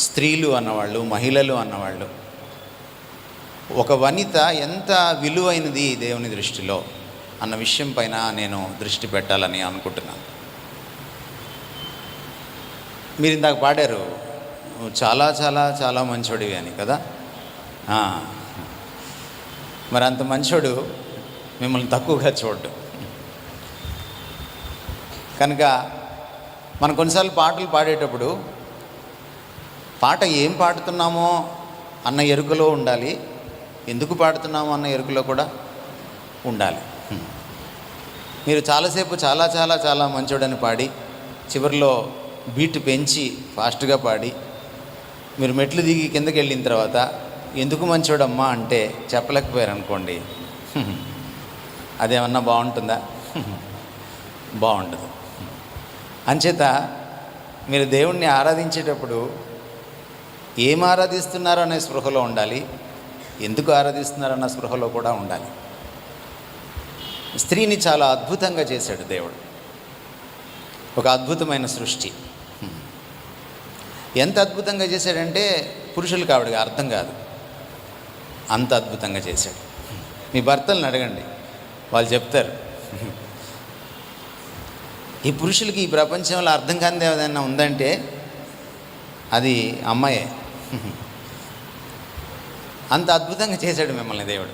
స్త్రీలు అన్నవాళ్ళు, మహిళలు అన్నవాళ్ళు, ఒక వనిత ఎంత విలువైనది దేవుని దృష్టిలో అన్న విషయం పైన నేను దృష్టి పెట్టాలని అనుకుంటున్నాను. మీరు ఇందాక పాడారు, చాలా చాలా చాలా మంచోడివి అని కదా. మరి అంత మంచోడు మిమ్మల్ని తక్కువగా చూడ్డు. కనుక మనం కొన్నిసార్లు పాటలు పాడేటప్పుడు పాట ఏం పాడుతున్నామో అన్న ఎరుకలో ఉండాలి, ఎందుకు పాడుతున్నామో అన్న ఎరుకలో కూడా ఉండాలి. మీరు చాలాసేపు చాలా చాలా చాలా మంచోడని పాడి చివరిలో బీట్ పెంచి ఫాస్ట్గా పాడి మీరు మెట్లు దిగి కిందకి వెళ్ళిన తర్వాత ఎందుకు మంచోడమ్మా అంటే చెప్పలేకపోయారు అనుకోండి, అదేమన్నా బాగుంటుందా? బాగుండదు. అంచేత మీరు దేవుణ్ణి ఆరాధించేటప్పుడు ఏం ఆరాధిస్తున్నారో అనే స్పృహలో ఉండాలి, ఎందుకు ఆరాధిస్తున్నారన్న స్పృహలో కూడా ఉండాలి. స్త్రీని చాలా అద్భుతంగా చేశాడు దేవుడు, ఒక అద్భుతమైన సృష్టి. ఎంత అద్భుతంగా చేశాడంటే పురుషులకు ఆవిడగా అర్థం కాదు, అంత అద్భుతంగా చేశాడు. మీ భర్తలను అడగండి, వాళ్ళు చెప్తారు. ఈ పురుషులకి ఈ ప్రపంచంలో అర్థం కానిది ఏదైనా ఉందంటే అది అమ్మాయే. అంత అద్భుతంగా చేశాడు మిమ్మల్ని దేవుడు.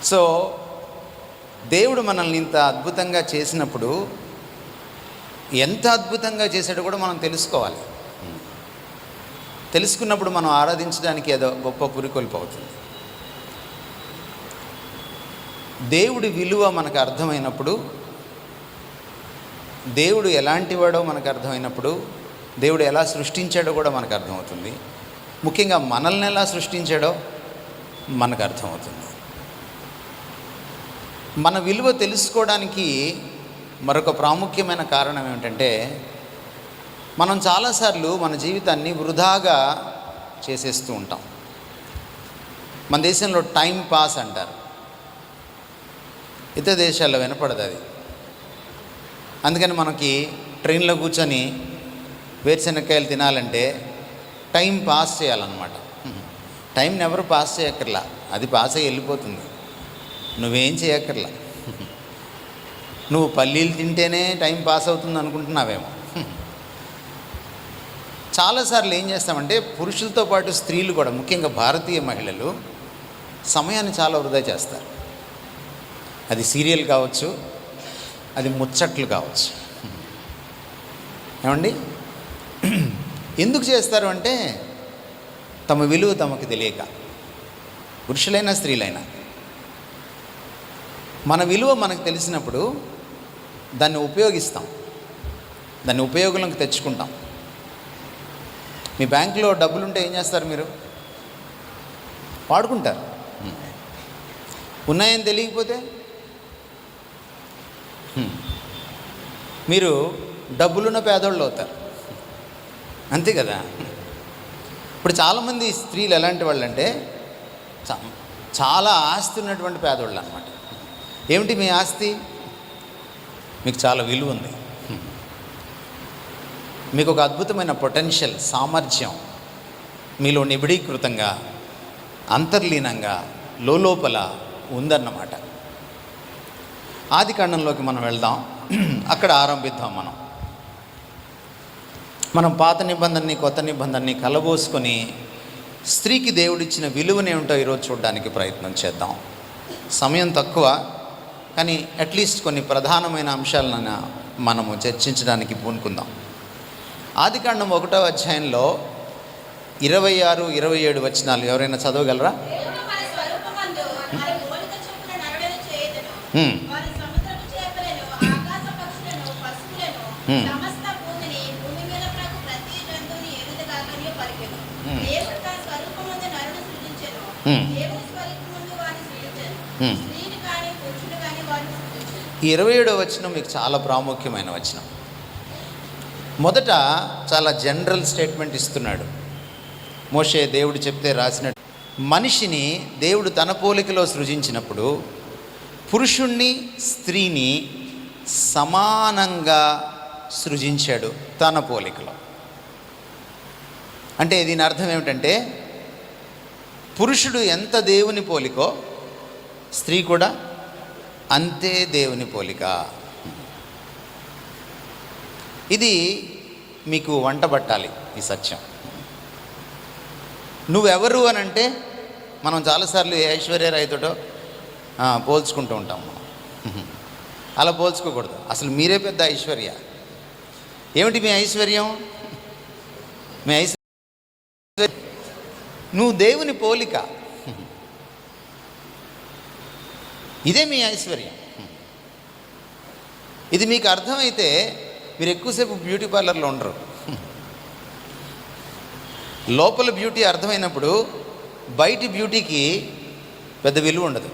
సో దేవుడు మనల్ని ఇంత అద్భుతంగా చేసినప్పుడు ఎంత అద్భుతంగా చేశాడో కూడా మనం తెలుసుకోవాలి. తెలుసుకున్నప్పుడు మనం ఆరాధించడానికి ఏదో గొప్ప పురికొల్పు అవుతుంది. దేవుడి విలువ మనకు అర్థమైనప్పుడు, దేవుడు ఎలాంటి వాడో మనకు అర్థమైనప్పుడు, దేవుడు ఎలా సృష్టించాడో కూడా మనకు అర్థమవుతుంది. ముఖ్యంగా మనల్ని ఎలా సృష్టించాడో మనకు అర్థమవుతుంది. మన విలువ తెలుసుకోవడానికి మరొక ప్రాముఖ్యమైన కారణం ఏమిటంటే, మనం చాలాసార్లు మన జీవితాన్ని వృధాగా చేసేస్తూ ఉంటాం. మన దేశంలో టైం పాస్ అంటారు, ఇతర దేశాల్లో వినపడదు అది. అందుకని మనకి ట్రైన్లో కూర్చొని వేరుశనక్కాయలు తినాలంటే టైం పాస్ చేయాలన్నమాట. టైంని ఎవరు పాస్ చేయక్కర్లా, అది పాస్ అయ్యి వెళ్ళిపోతుంది. నువ్వేం చేయక్కర్లా. నువ్వు పల్లీలు తింటేనే టైం పాస్ అవుతుంది అనుకుంటున్నావేమో. చాలాసార్లు ఏం చేస్తామంటే పురుషులతో పాటు స్త్రీలు కూడా, ముఖ్యంగా భారతీయ మహిళలు సమయాన్ని చాలా వృధా చేస్తారు. అది సీరియల్ కావచ్చు, అది ముచ్చట్లు కావచ్చు. ఏమండి, ఎందుకు చేస్తారు అంటే తమ విలువ తమకు తెలియక. పురుషులైనా స్త్రీలైనా మన విలువ మనకు తెలిసినప్పుడు దాన్ని ఉపయోగిస్తాం, దాన్ని ఉపయోగంలోకి తెచ్చుకుంటాం. మీ బ్యాంకులో డబ్బులుంటే ఏం చేస్తారు? మీరు వాడుకుంటారు. ఉన్నాయని తెలియకపోతే మీరు డబ్బులున్న పేదోళ్ళు అవుతారు, అంతే కదా. ఇప్పుడు చాలామంది స్త్రీలు ఎలాంటి వాళ్ళు అంటే చాలా ఆస్తి ఉన్నటువంటి పేదోళ్ళు అన్నమాట. ఏమిటి మీ ఆస్తి? మీకు చాలా విలువ ఉంది, మీకు ఒక అద్భుతమైన పొటెన్షియల్, సామర్థ్యం మీలో నిబిడీకృతంగా, అంతర్లీనంగా, లోపల ఉందన్నమాట. ఆదికాండంలోకి మనం వెళ్దాం, అక్కడ ఆరంభిద్దాం. మనం పాత నిబంధనని కొత్త నిబంధనని కలబోసుకొని స్త్రీకి దేవుడిచ్చిన విలువనేమిటో ఈరోజు చూడడానికి ప్రయత్నం చేద్దాం. సమయం తక్కువ, కానీ అట్లీస్ట్ కొన్ని ప్రధానమైన అంశాలను మనము చర్చించడానికి పూనుకుందాం. ఆదికాండం 1వ అధ్యాయంలో 26, 27 వచనాలు ఎవరైనా చదవగలరా? ఈ 27వ వచనం మీకు చాలా ప్రాముఖ్యమైన వచనం. మొదట చాలా జనరల్ స్టేట్మెంట్ ఇస్తున్నాడు. మోషే దేవుడు చెప్తే రాసినట్టు, మనిషిని దేవుడు తన పోలికలో సృజించినప్పుడు పురుషుణ్ణి స్త్రీని సమానంగా సృజించాడు తన పోలికలో. అంటే దీని అర్థం ఏమిటంటే పురుషుడు ఎంత దేవుని పోలికో స్త్రీ కూడా అంతే దేవుని పోలిక. ఇది మీకు వంటబట్టాలి ఈ సత్యం. నువ్వెవరు అని అంటే మనం చాలాసార్లు ఐశ్వర్య రాయ్తోటో పోల్చుకుంటూ ఉంటాం మనం. అలా పోల్చుకోకూడదు. అసలు మీరే పెద్ద ఐశ్వర్య. ఏమిటి మీ ఐశ్వర్యం? మీ ఐశ్వర్యం నువ్వు దేవుని పోలిక. ఇదే మీ ఐశ్వర్యం. ఇది మీకు అర్థమైతే మీరు ఎక్కువసేపు బ్యూటీ పార్లర్లో ఉండరు. లోపల బ్యూటీ అర్థమైనప్పుడు బయటి బ్యూటీకి పెద్ద విలువ ఉండదు.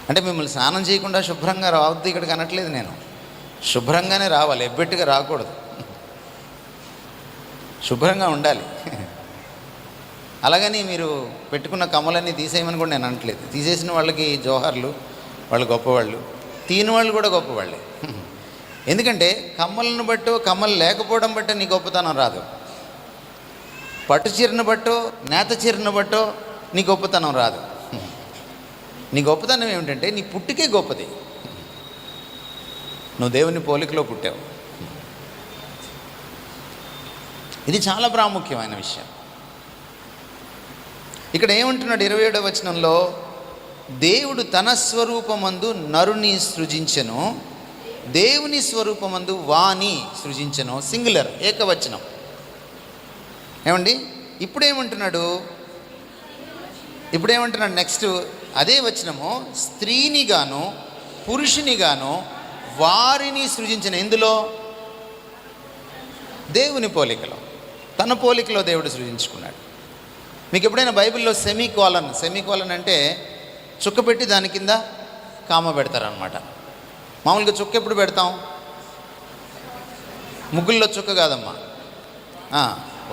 అంటే మిమ్మల్ని స్నానం చేయకుండా శుభ్రంగా రావద్దు ఇక్కడికి అనట్లేదు నేను. శుభ్రంగానే రావాలి, ఎబ్బెట్టుగా రాకూడదు, శుభ్రంగా ఉండాలి. అలాగని మీరు పెట్టుకున్న కమ్మలన్నీ తీసేయమని కూడా నేను అనట్లేదు. తీసేసిన వాళ్ళకి జోహార్లు, వాళ్ళు గొప్పవాళ్ళు. తీని వాళ్ళు కూడా గొప్పవాళ్ళే. ఎందుకంటే కమ్మలను బట్టో కమ్మలు లేకపోవడం బట్టే నీ గొప్పతనం రాదు. పట్టు చీరను బట్టో నేత చీరను బట్టో నీ గొప్పతనం రాదు. నీ గొప్పతనం ఏమిటంటే నీ పుట్టుకే గొప్పది. నువ్వు దేవుని పోలికలో పుట్టావు. ఇది చాలా ప్రాముఖ్యమైన విషయం. ఇక్కడ ఏమంటున్నాడు 27వ వచనంలో, దేవుడు తన స్వరూపమందు నరుని సృజించెను, దేవుని స్వరూపమందు వాని సృజించెను. సింగులర్, ఏకవచనం. ఏమండి ఇప్పుడేమంటున్నాడు నెక్స్ట్ అదే వచనము, స్త్రీని గాను పురుషుని గాను వారిని సృజించిన. ఎందులో? దేవుని పోలికలో, తన పోలికలో దేవుడు సృజించుకున్నాడు. మీకు ఎప్పుడైనా బైబిల్లో సెమీకోలన్ అంటే చుక్క పెట్టి దాని కింద కామ పెడతారనమాట. మామూలుగా చుక్క ఎప్పుడు పెడతాం? ముగ్గుల్లో చుక్క కాదమ్మా,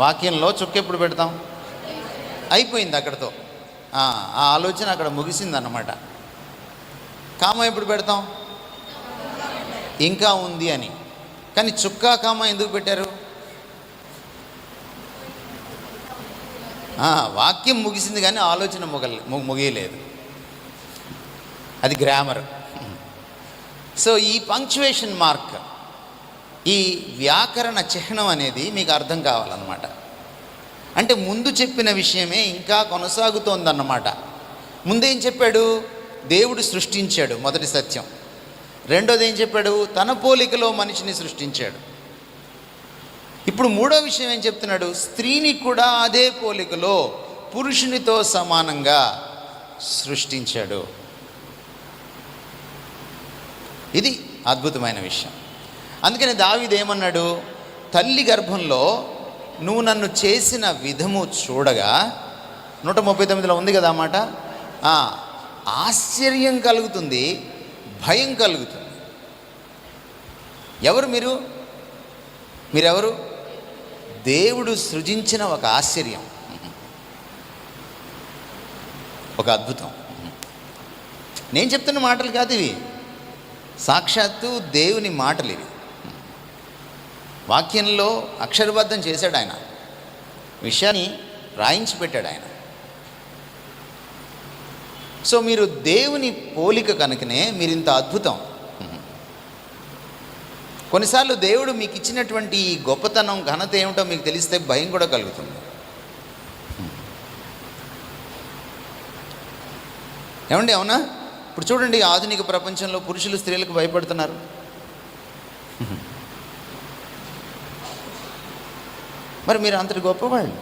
వాక్యంలో చుక్క ఎప్పుడు పెడతాం? అయిపోయింది అక్కడితో, ఆ ఆలోచన అక్కడ ముగిసిందన్నమాట. కామ ఎప్పుడు పెడతాం? ఇంకా ఉంది అని. కానీ చుక్క కామ ఎందుకు పెట్టారు? వాక్యం ముగిసింది కానీ ఆలోచన ముగియలేదు. అది గ్రామర్. సో ఈ పంక్చువేషన్ మార్క్, ఈ వ్యాకరణ చిహ్నం అనేది మీకు అర్థం కావాలన్నమాట. అంటే ముందు చెప్పిన విషయమే ఇంకా కొనసాగుతోందన్నమాట. ముందేం చెప్పాడు? దేవుడు సృష్టించాడు, మొదటి సత్యం. రెండోది ఏం చెప్పాడు? తన పోలికలో మనిషిని సృష్టించాడు. ఇప్పుడు మూడో విషయం ఏం చెప్తున్నాడు? స్త్రీని కూడా అదే పోలికలో పురుషునితో సమానంగా సృష్టించాడు. ఇది అద్భుతమైన విషయం. అందుకని దావీదు ఏమన్నాడు? తల్లి గర్భంలో నువ్వు నన్ను చేసిన విధము చూడగా, 139లో ఉంది కదా అన్నమాట. ఆశ్చర్యం కలుగుతుంది, భయం కలుగుతుంది. ఎవరు మీరెవరు? దేవుడు సృజించిన ఒక ఆశ్చర్యం, ఒక అద్భుతం. నేను చెప్తున్న మాటలు కాదు ఇవి, సాక్షాత్తు దేవుని మాటలు ఇవి. వాక్యంలో అక్షరబద్ధం చేశాడు ఆయన, విషయాన్ని రాయించి పెట్టాడు ఆయన. సో మీరు దేవుని పోలిక కనుకనే మీరు ఇంత అద్భుతం. కొన్నిసార్లు దేవుడు మీకు ఇచ్చినటువంటి ఈ గొప్పతనం, ఘనత ఏమిటో మీకు తెలిస్తే భయం కూడా కలుగుతుంది. ఏమండి, అవునా? ఇప్పుడు చూడండి, ఆధునిక ప్రపంచంలో పురుషులు స్త్రీలకు భయపడుతున్నారు. మరి మీరు అంతటి గొప్పవాళ్ళు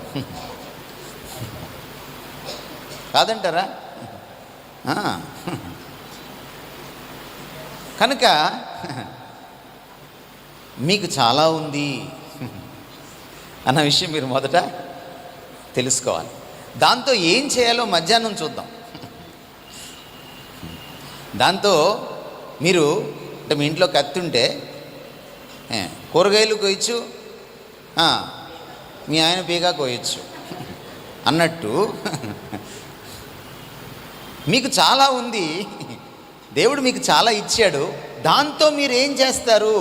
కాదంటారా? కనుక మీకు చాలా ఉంది అన్న విషయం మీరు మొదట తెలుసుకోవాలి. దాంతో ఏం చేయాలో మధ్యాహ్నం చూద్దాం. దాంతో మీరు అంటే మీ ఇంట్లో కత్తి ఉంటే కూరగాయలు కోయచ్చు, మీ ఆయన పీగా కోయచ్చు అన్నట్టు మీకు చాలా ఉంది, దేవుడు మీకు చాలా ఇచ్చాడు. దాంతో మీరు ఏం చేస్తారు?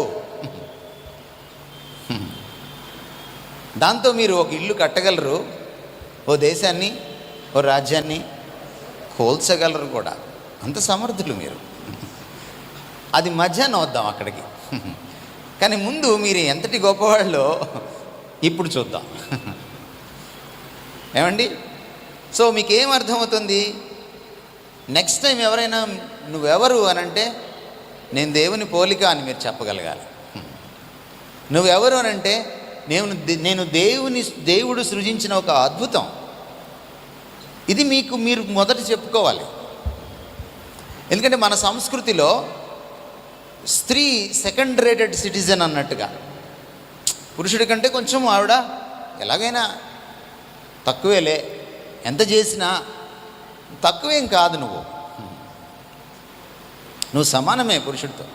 దాంతో మీరు ఒక ఇల్లు కట్టగలరు, ఓ దేశాన్ని, ఓ రాజ్యాన్ని కోల్చగలరు కూడా. అంత సమర్థులు మీరు. అది మధ్యాహ్నం వద్దాం అక్కడికి. కానీ ముందు మీరు ఎంతటి గొప్పవాళ్ళో ఇప్పుడు చూద్దాం. ఏమండి? సో మీకేం అర్థమవుతుంది? నెక్స్ట్ టైం ఎవరైనా నువ్వెవరు అని అంటే నేను దేవుని పోలిక అని మీరు చెప్పగలగాలి. నువ్వెవరు అని అంటే నేను దేవుడు సృజించిన ఒక అద్భుతం. ఇది మీరు మొదట చెప్పుకోవాలి. ఎందుకంటే మన సంస్కృతిలో స్త్రీ సెకండ్ రేటెడ్ సిటిజన్ అన్నట్టుగా, పురుషుడి కంటే కొంచెం ఆవిడ ఎలాగైనా తక్కువేలే, ఎంత చేసినా తక్కువేం కాదు, నువ్వు సమానమే పురుషుడితో.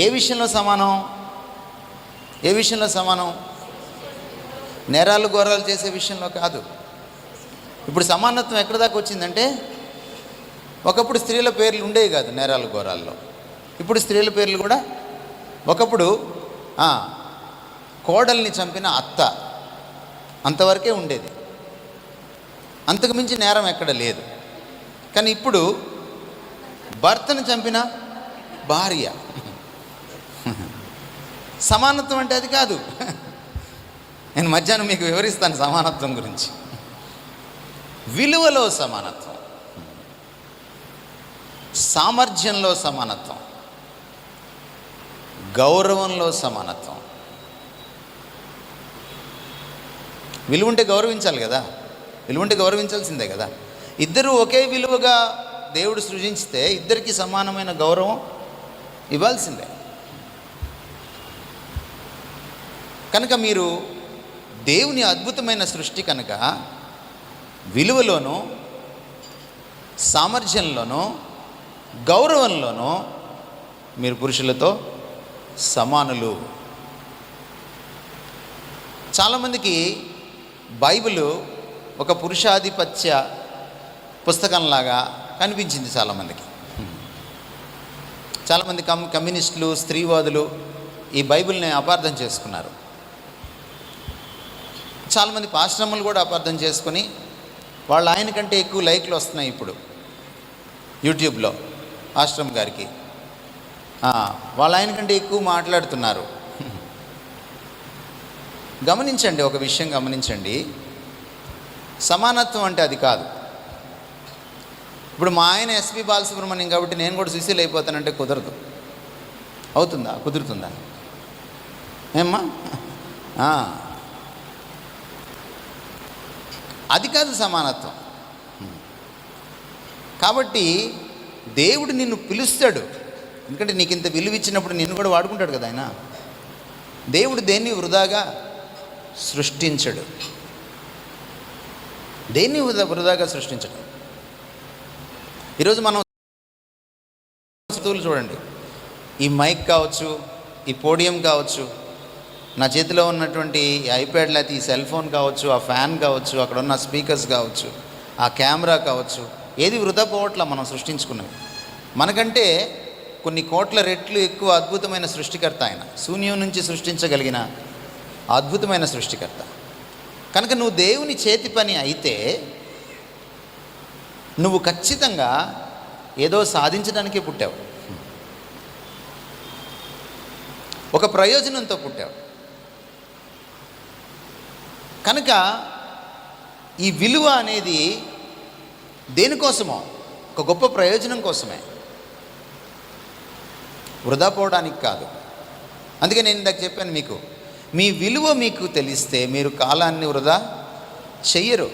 ఏ విషయంలో సమానం? నేరాలు ఘోరాలు చేసే విషయంలో కాదు. ఇప్పుడు సమానత్వం ఎక్కడి దాకా వచ్చిందంటే, ఒకప్పుడు స్త్రీల పేర్లు ఉండేవి కాదు నేరాలు ఘోరాల్లో. ఇప్పుడు స్త్రీల పేర్లు కూడా, ఒకప్పుడు కోడల్ని చంపిన అత్త అంతవరకే ఉండేది, అంతకు మించి నేరం ఎక్కడ లేదు. కానీ ఇప్పుడు భర్తను చంపిన భార్య. సమానత్వం అంటే అది కాదు. నేను మధ్యాహ్నం మీకు వివరిస్తాను సమానత్వం గురించి. విలువలో సమానత్వం, సామర్థ్యంలో సమానత్వం, గౌరవంలో సమానత్వం. విలువ ఉంటే గౌరవించాలి కదా, విలువ ఉంటే గౌరవించాల్సిందే కదా. ఇద్దరు ఒకే విలువగా దేవుడు సృజించితే ఇద్దరికి సమానమైన గౌరవం ఇవ్వాల్సిందే. కనుక మీరు దేవుని అద్భుతమైన సృష్టి కనుక విలువలోనూ, సామర్థ్యంలోనూ, గౌరవంలోనూ మీరు పురుషులతో సమానులు. చాలామందికి బైబిల్ ఒక పురుషాధిపత్య పుస్తకంలాగా కనిపించింది. చాలామంది కమ్యూనిస్టులు, స్త్రీవాదులు ఈ బైబిల్ని అపార్థం చేసుకున్నారు. చాలామంది పాశ్రములు కూడా అపార్థం చేసుకుని వాళ్ళు ఆయన కంటే ఎక్కువ లైక్లు వస్తున్నాయి ఇప్పుడు యూట్యూబ్లో. ఆశ్రమ్ గారికి వాళ్ళు ఆయన కంటే ఎక్కువ మాట్లాడుతున్నారు. గమనించండి, ఒక విషయం గమనించండి. సమానత్వం అంటే అది కాదు. ఇప్పుడు మా ఆయన ఎస్పి బాలసుబ్రహ్మణ్యం కాబట్టి నేను కూడా సుశీల్ అయిపోతానంటే కుదరదు. అవుతుందా? కుదురుతుందా? ఏమ్మా? అది కాదు సమానత్వం. కాబట్టి దేవుడు నిన్ను పిలుస్తాడు. ఎందుకంటే నీకు ఇంత విలువ ఇచ్చినప్పుడు నిన్ను కూడా వాడుకుంటాడు కదా ఆయన. దేవుడు దేన్ని వృధాగా సృష్టించడు, దేన్ని వృధాగా సృష్టించడు. ఈరోజు మనం వస్తువులు చూడండి, ఈ మైక్ కావచ్చు, ఈ పోడియం కావచ్చు, నా చేతిలో ఉన్నటువంటి ఐప్యాడ్ లేకపోతే ఈ సెల్ ఫోన్ కావచ్చు, ఆ ఫ్యాన్ కావచ్చు, అక్కడ ఉన్న స్పీకర్స్ కావచ్చు, ఆ కెమెరా కావచ్చు, ఏది వృధా పోవట్లా మనం సృష్టించుకున్నవి. మనకంటే కొన్ని కోట్ల రెట్లు ఎక్కువ అద్భుతమైన సృష్టికర్త ఆయన. శూన్యం నుంచి సృష్టించగలిగిన అద్భుతమైన సృష్టికర్త. కనుక నువ్వు దేవుని చేతి పని అయితే నువ్వు ఖచ్చితంగా ఏదో సాధించడానికే పుట్టావు, ఒక ప్రయోజనంతో పుట్టావు. కనుక ఈ విలువ అనేది దేనికోసమో, ఒక గొప్ప ప్రయోజనం కోసమే, వృధా పోవడానికి కాదు. అందుకే నేను ఇందాక చెప్పాను మీకు, మీ విలువ మీకు తెలిస్తే మీరు కాలాన్ని వృధా చెయ్యరు.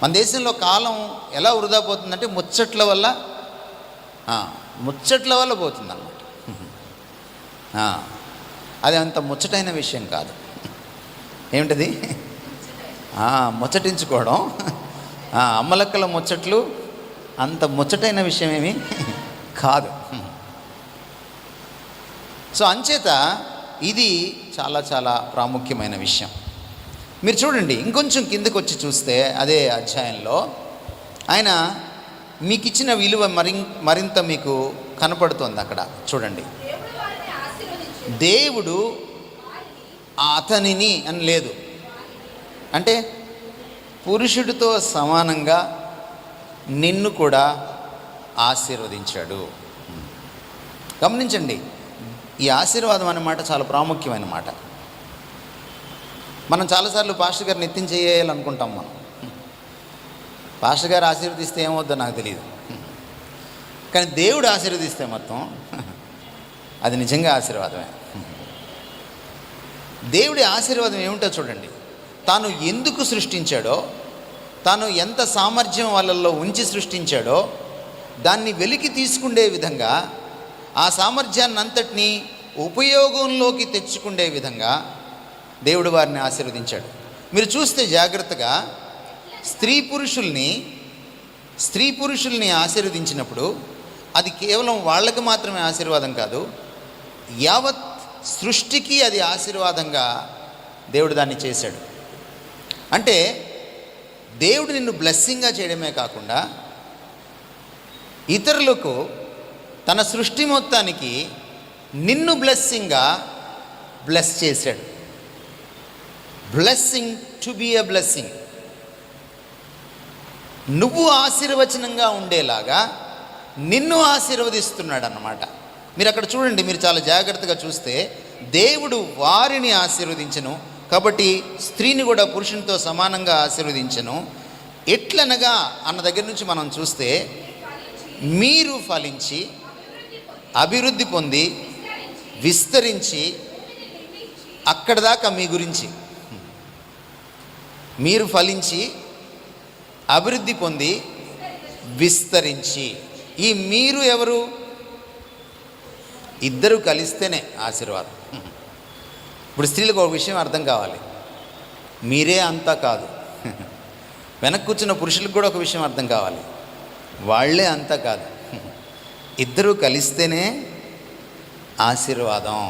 మన దేశంలో కాలం ఎలా వృధా పోతుందంటే ముచ్చట్ల వల్ల పోతుందన్నమాట. అది అంత ముచ్చటైన విషయం కాదు. ఏమిటది? ముచ్చటించుకోవడం, అమ్మలక్కల ముచ్చట్లు అంత ముచ్చటైన విషయం ఏమీ కాదు. సో అంచేత ఇది చాలా చాలా ప్రాముఖ్యమైన విషయం. మీరు చూడండి, ఇంకొంచెం కిందకు వచ్చి చూస్తే అదే అధ్యాయంలో ఆయన మీకు ఇచ్చిన విలువ మరింత మీకు కనపడుతుంది. అక్కడ చూడండి, దేవుడు అతనిని అని లేదు. అంటే పురుషుడితో సమానంగా నిన్ను కూడా ఆశీర్వదించాడు. గమనించండి, ఈ ఆశీర్వాదం అనే మాట చాలా ప్రాముఖ్యమైన మాట. మనం చాలాసార్లు పాస్టర్ గారిని ఎత్తించేయాలనుకుంటాం. మనం పాస్టర్ గారు ఆశీర్వదిస్తే ఏమవుద్దో నాకు తెలియదు, కానీ దేవుడు ఆశీర్వదిస్తే మొత్తం అది నిజంగా ఆశీర్వాదమే. దేవుడి ఆశీర్వాదం ఏమిటో చూడండి. తాను ఎందుకు సృష్టించాడో, తాను ఎంత సామర్థ్యం వాళ్ళల్లో ఉంచి సృష్టించాడో దాన్ని వెలికి తీసుకుండే విధంగా, ఆ సామర్థ్యాన్ని అంతటినీ ఉపయోగంలోకి తెచ్చుకుండే విధంగా దేవుడు వారిని ఆశీర్వదించాడు. మీరు చూస్తే జాగ్రత్తగా స్త్రీ పురుషుల్ని ఆశీర్వదించినప్పుడు అది కేవలం వాళ్ళకి మాత్రమే ఆశీర్వాదం కాదు, యావత్ సృష్టికి అది ఆశీర్వాదంగా దేవుడు దాన్ని చేశాడు. అంటే దేవుడు నిన్ను బ్లెస్సింగ్గా చేయడమే కాకుండా ఇతరులకు, తన సృష్టి మొత్తానికి నిన్ను బ్లెస్సింగ్గా బ్లెస్ చేశాడు. Blessing to be a blessing. నువ్వు ఆశీర్వచనంగా ఉండేలాగా నిన్ను ఆశీర్వదిస్తున్నాడు అన్నమాట. మీరు అక్కడ చూడండి, మీరు చాలా జాగ్రత్తగా చూస్తే దేవుడు వారిని ఆశీర్వదించను, కాబట్టి స్త్రీని కూడా పురుషునితో సమానంగా ఆశీర్వదించను. ఎట్లనగా అన్న దగ్గర నుంచి మనం చూస్తే, మీరు ఫలించి అభివృద్ధి పొంది విస్తరించి, అక్కడ దాకా మీ గురించి. మీరు ఫలించి అభివృద్ధి పొంది విస్తరించి. ఈ మీరు ఎవరు? ఇద్దరు కలిస్తేనే ఆశీర్వాదం. ఇప్పుడు స్త్రీలకు ఒక విషయం అర్థం కావాలి, మీరే అంతా కాదు. వెనక్కి కూర్చున్న పురుషులకు కూడా ఒక విషయం అర్థం కావాలి, వాళ్ళే అంతా కాదు. ఇద్దరు కలిస్తేనే ఆశీర్వాదం.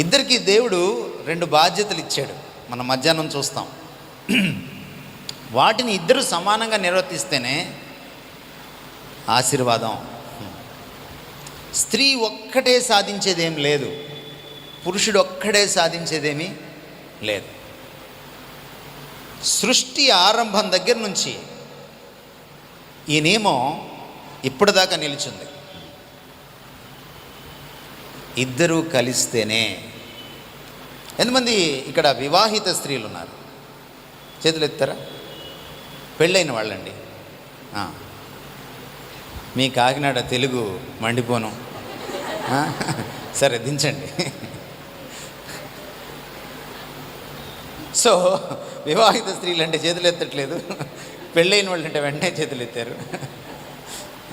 ఇద్దరికి దేవుడు 2 బాధ్యతలు ఇచ్చాడు. మనం మధ్యాహ్నం చూస్తాం. వాటిని ఇద్దరు సమానంగా నిర్వర్తిస్తేనే ఆశీర్వాదం. స్త్రీ ఒక్కటే సాధించేదేం లేదు, పురుషుడు ఒక్కడే సాధించేదేమీ లేదు. సృష్టి ఆరంభం దగ్గర నుంచి ఈ నియమం ఇప్పటిదాకా నిలిచింది. ఇద్దరూ కలిస్తేనే. ఎంతమంది ఇక్కడ వివాహిత స్త్రీలు ఉన్నారు? చేతులు ఎత్తారా? పెళ్ళైన వాళ్ళండి. మీ కాకినాడ తెలుగు మండిపోను. సరే, దించండి. సో వివాహిత స్త్రీలు అంటే చేతులు ఎత్తట్లేదు, పెళ్ళైన వాళ్ళు అంటే వెంటనే చేతులు ఎత్తారు.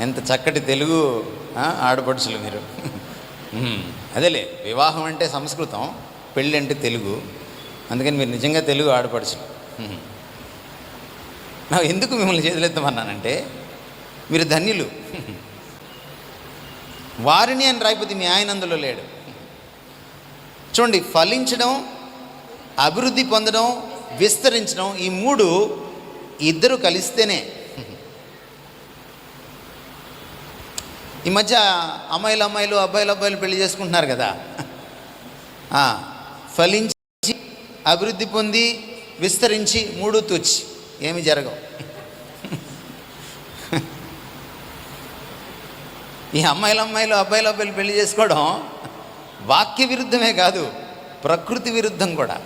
ఎంత చక్కటి తెలుగు ఆడపడుచులు మీరు. అదేలే, వివాహం అంటే సంస్కృతం, పెళ్ళి అంటే తెలుగు. అందుకని మీరు నిజంగా తెలుగు ఆడపడుచులు. నా ఎందుకు మిమ్మల్ని చేతులెత్తమన్నానంటే, మీరు ధన్యులు. వారిని అని రాయిపోతే మీ ఆయన అందులో లేడు. చూడండి, ఫలించడం, అభివృద్ధి పొందడం, విస్తరించడం, ఈ 3 ఇద్దరు కలిస్తేనే. ఈ మధ్య అమ్మాయిలు అబ్బాయిలు పెళ్లి చేసుకుంటున్నారు కదా. ఫలించి అభివృద్ధి పొంది విస్తరించి 3 తూచి ఏమి జరగవు. ఈ అమ్మాయిలు అబ్బాయిలు పెళ్లి చేసుకోవడం వాక్య విరుద్ధమే కాదు, ప్రకృతి విరుద్ధం కూడా.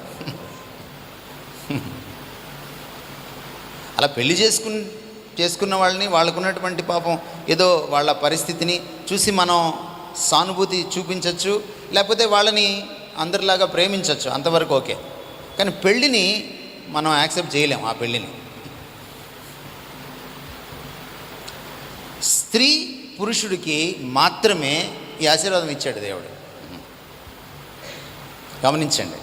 అలా పెళ్లి చేసుకున్న వాళ్ళని, వాళ్ళకున్నటువంటి పాపం ఏదో వాళ్ళ పరిస్థితిని చూసి మనం సానుభూతి చూపించవచ్చు, లేకపోతే వాళ్ళని అందరిలాగా ప్రేమించవచ్చు, అంతవరకు ఓకే. కానీ పెళ్ళిని మనం యాక్సెప్ట్ చేయలేం. ఆ పెళ్ళిని స్త్రీ పురుషుడికి మాత్రమే ఈ ఆశీర్వాదం ఇచ్చాడు దేవుడు. గమనించండి.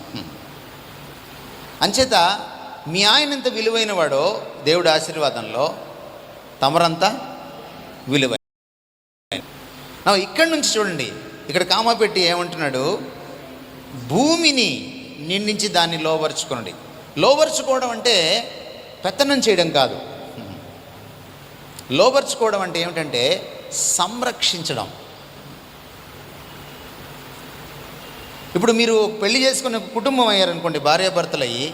అంచేత మీ ఆయన ఎంత విలువైన వాడో దేవుడి ఆశీర్వాదంలో తమరంతా విలువైన. ఇక్కడి నుంచి చూడండి, ఇక్కడ కామా పెట్టి ఏమంటున్నాడు? భూమిని నిండించి దాన్ని లోబరుచుకోండి. లోబరుచుకోవడం అంటే పెత్తనం చేయడం కాదు. లోబరుచుకోవడం అంటే ఏమిటంటే సంరక్షించడం. ఇప్పుడు మీరు పెళ్లి చేసుకునే కుటుంబం అయ్యారనుకోండి, భార్యాభర్తలయ్యి,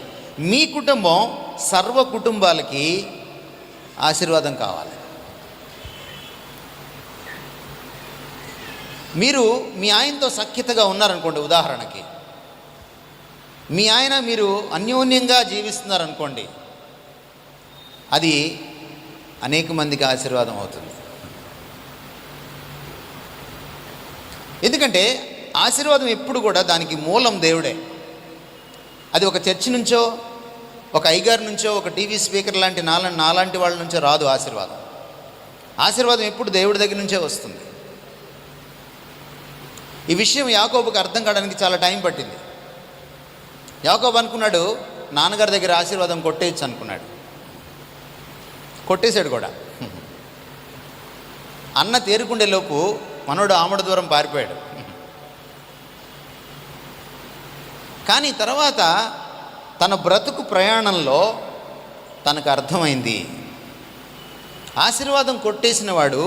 మీ కుటుంబం సర్వ కుటుంబాలకి ఆశీర్వాదం కావాలి. మీరు మీ ఆయనతో సఖ్యతగా ఉన్నారనుకోండి, ఉదాహరణకి మీ ఆయన మీరు అన్యోన్యంగా జీవిస్తున్నారనుకోండి, అది అనేక మందికి ఆశీర్వాదం అవుతుంది. ఎందుకంటే ఆశీర్వాదం ఎప్పుడు కూడా దానికి మూలం దేవుడే. అది ఒక చర్చి నుంచో, ఒక అయ్యగారి నుంచో, ఒక టీవీ స్పీకర్ లాంటి నాలాంటి వాళ్ళ నుంచో రాదు ఆశీర్వాదం. ఆశీర్వాదం ఎప్పుడు దేవుడి దగ్గర నుంచే వస్తుంది. ఈ విషయం యాకోబుకి అర్థం కావడానికి చాలా టైం పట్టింది. యాకోబు అనుకున్నాడు నాన్నగారి దగ్గర ఆశీర్వాదం కొట్టేయచ్చు అనుకున్నాడు, కొట్టేశాడు కూడా. అన్న తేరుకుండే లోపు మనోడు ఆమడ దూరం పారిపోయాడు. కానీ తర్వాత తన బ్రతుకు ప్రయాణంలో తనకు అర్థమైంది, ఆశీర్వాదం కొట్టేసిన వాడు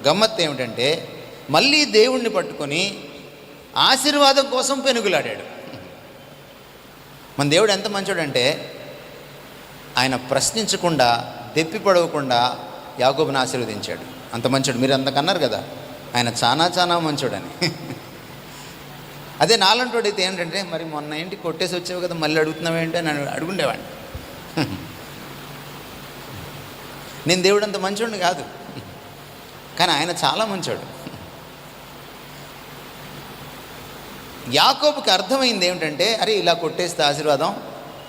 గమ్మత్తు ఏమిటంటే మళ్ళీ దేవుణ్ణి పట్టుకొని ఆశీర్వాదం కోసం పెనుగులాడాడు. మన దేవుడు ఎంత మంచోడంటే ఆయన ప్రశ్నించకుండా, దెప్పి పడవకుండా యాకోబుని ఆశీర్వదించాడు. అంత మంచోడు. మీరు అంతకన్నారు కదా ఆయన చాలా మంచోడని. అదే నాలంటోడైతే ఏంటంటే, మరి మొన్న ఏంటి కొట్టేసి వచ్చావు కదా మళ్ళీ అడుగుతున్నావేంటి అని అడుగుండేవాడిని. నేను దేవుడు అంత మంచోడిని కాదు, కానీ ఆయన చాలా మంచోడు. యాకోబుకి అర్థమైంది ఏమిటంటే, అరే ఇలా కొట్టేస్తే ఆశీర్వాదం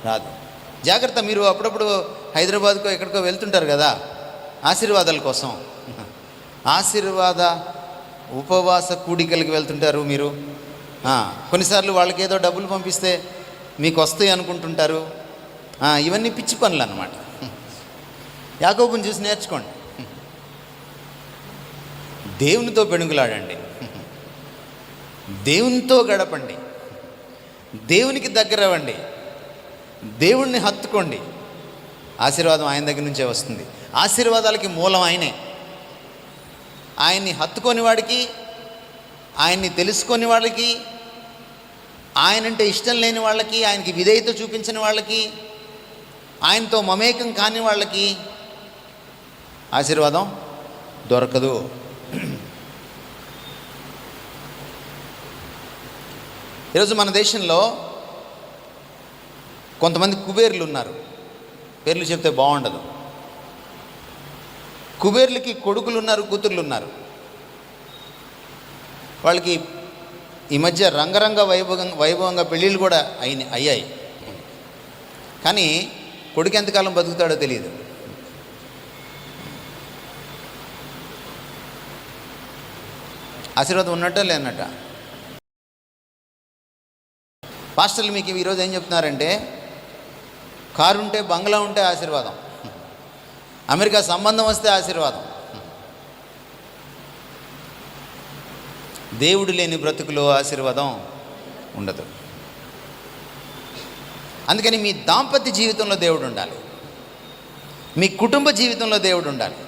రాదు, జాగ్రత్త. మీరు అప్పుడప్పుడు హైదరాబాద్కో ఎక్కడికో వెళ్తుంటారు కదా ఆశీర్వాదాల కోసం, ఆశీర్వాద ఉపవాస కూడికలకి వెళ్తుంటారు మీరు. కొన్నిసార్లు వాళ్ళకి ఏదో డబ్బులు పంపిస్తే మీకు వస్తాయి అనుకుంటుంటారు. ఇవన్నీ పిచ్చి పనులు అన్నమాట. యాకోబుని చూసి నేర్చుకోండి. దేవునితో పెనుగులాడండి, దేవునితో గడపండి, దేవునికి దగ్గర అవ్వండి, దేవుణ్ణి హత్తుకోండి. ఆశీర్వాదం ఆయన దగ్గర నుంచే వస్తుంది. ఆశీర్వాదాలకి మూలం ఆయనే. ఆయన్ని హత్తుకొని వాడికి, ఆయన్ని తెలుసుకొని వాళ్ళకి, ఆయనంటే ఇష్టం లేని వాళ్ళకి, ఆయనకి విధేయత చూపించని వాళ్ళకి, ఆయనతో మమేకం కాని వాళ్ళకి ఆశీర్వాదం దొరకదు. ఈరోజు మన దేశంలో కొంతమంది కుబేర్లు ఉన్నారు. పేర్లు చెప్తే బాగుండదు. కుబేర్లకి కొడుకులు ఉన్నారు, కూతుర్లు ఉన్నారు. వాళ్ళకి ఈ మధ్య రంగరంగ వైభవంగా పెళ్ళిళ్ళు కూడా అయ్యాయి. కానీ కొడుకు ఎంతకాలం బతుకుతాడో తెలియదు. ఆశీర్వాదం ఉన్నట్ట లేనట్ట. పాస్టర్లు మీకు ఈరోజు ఏం చెప్తున్నారంటే, కారు ఉంటే, బంగ్లా ఉంటే ఆశీర్వాదం, అమెరికా సంబంధం వస్తే ఆశీర్వాదం. దేవుడు లేని బ్రతుకులో ఆశీర్వాదం ఉండదు. అందుకని మీ దాంపత్య జీవితంలో దేవుడు ఉండాలి, మీ కుటుంబ జీవితంలో దేవుడు ఉండాలి.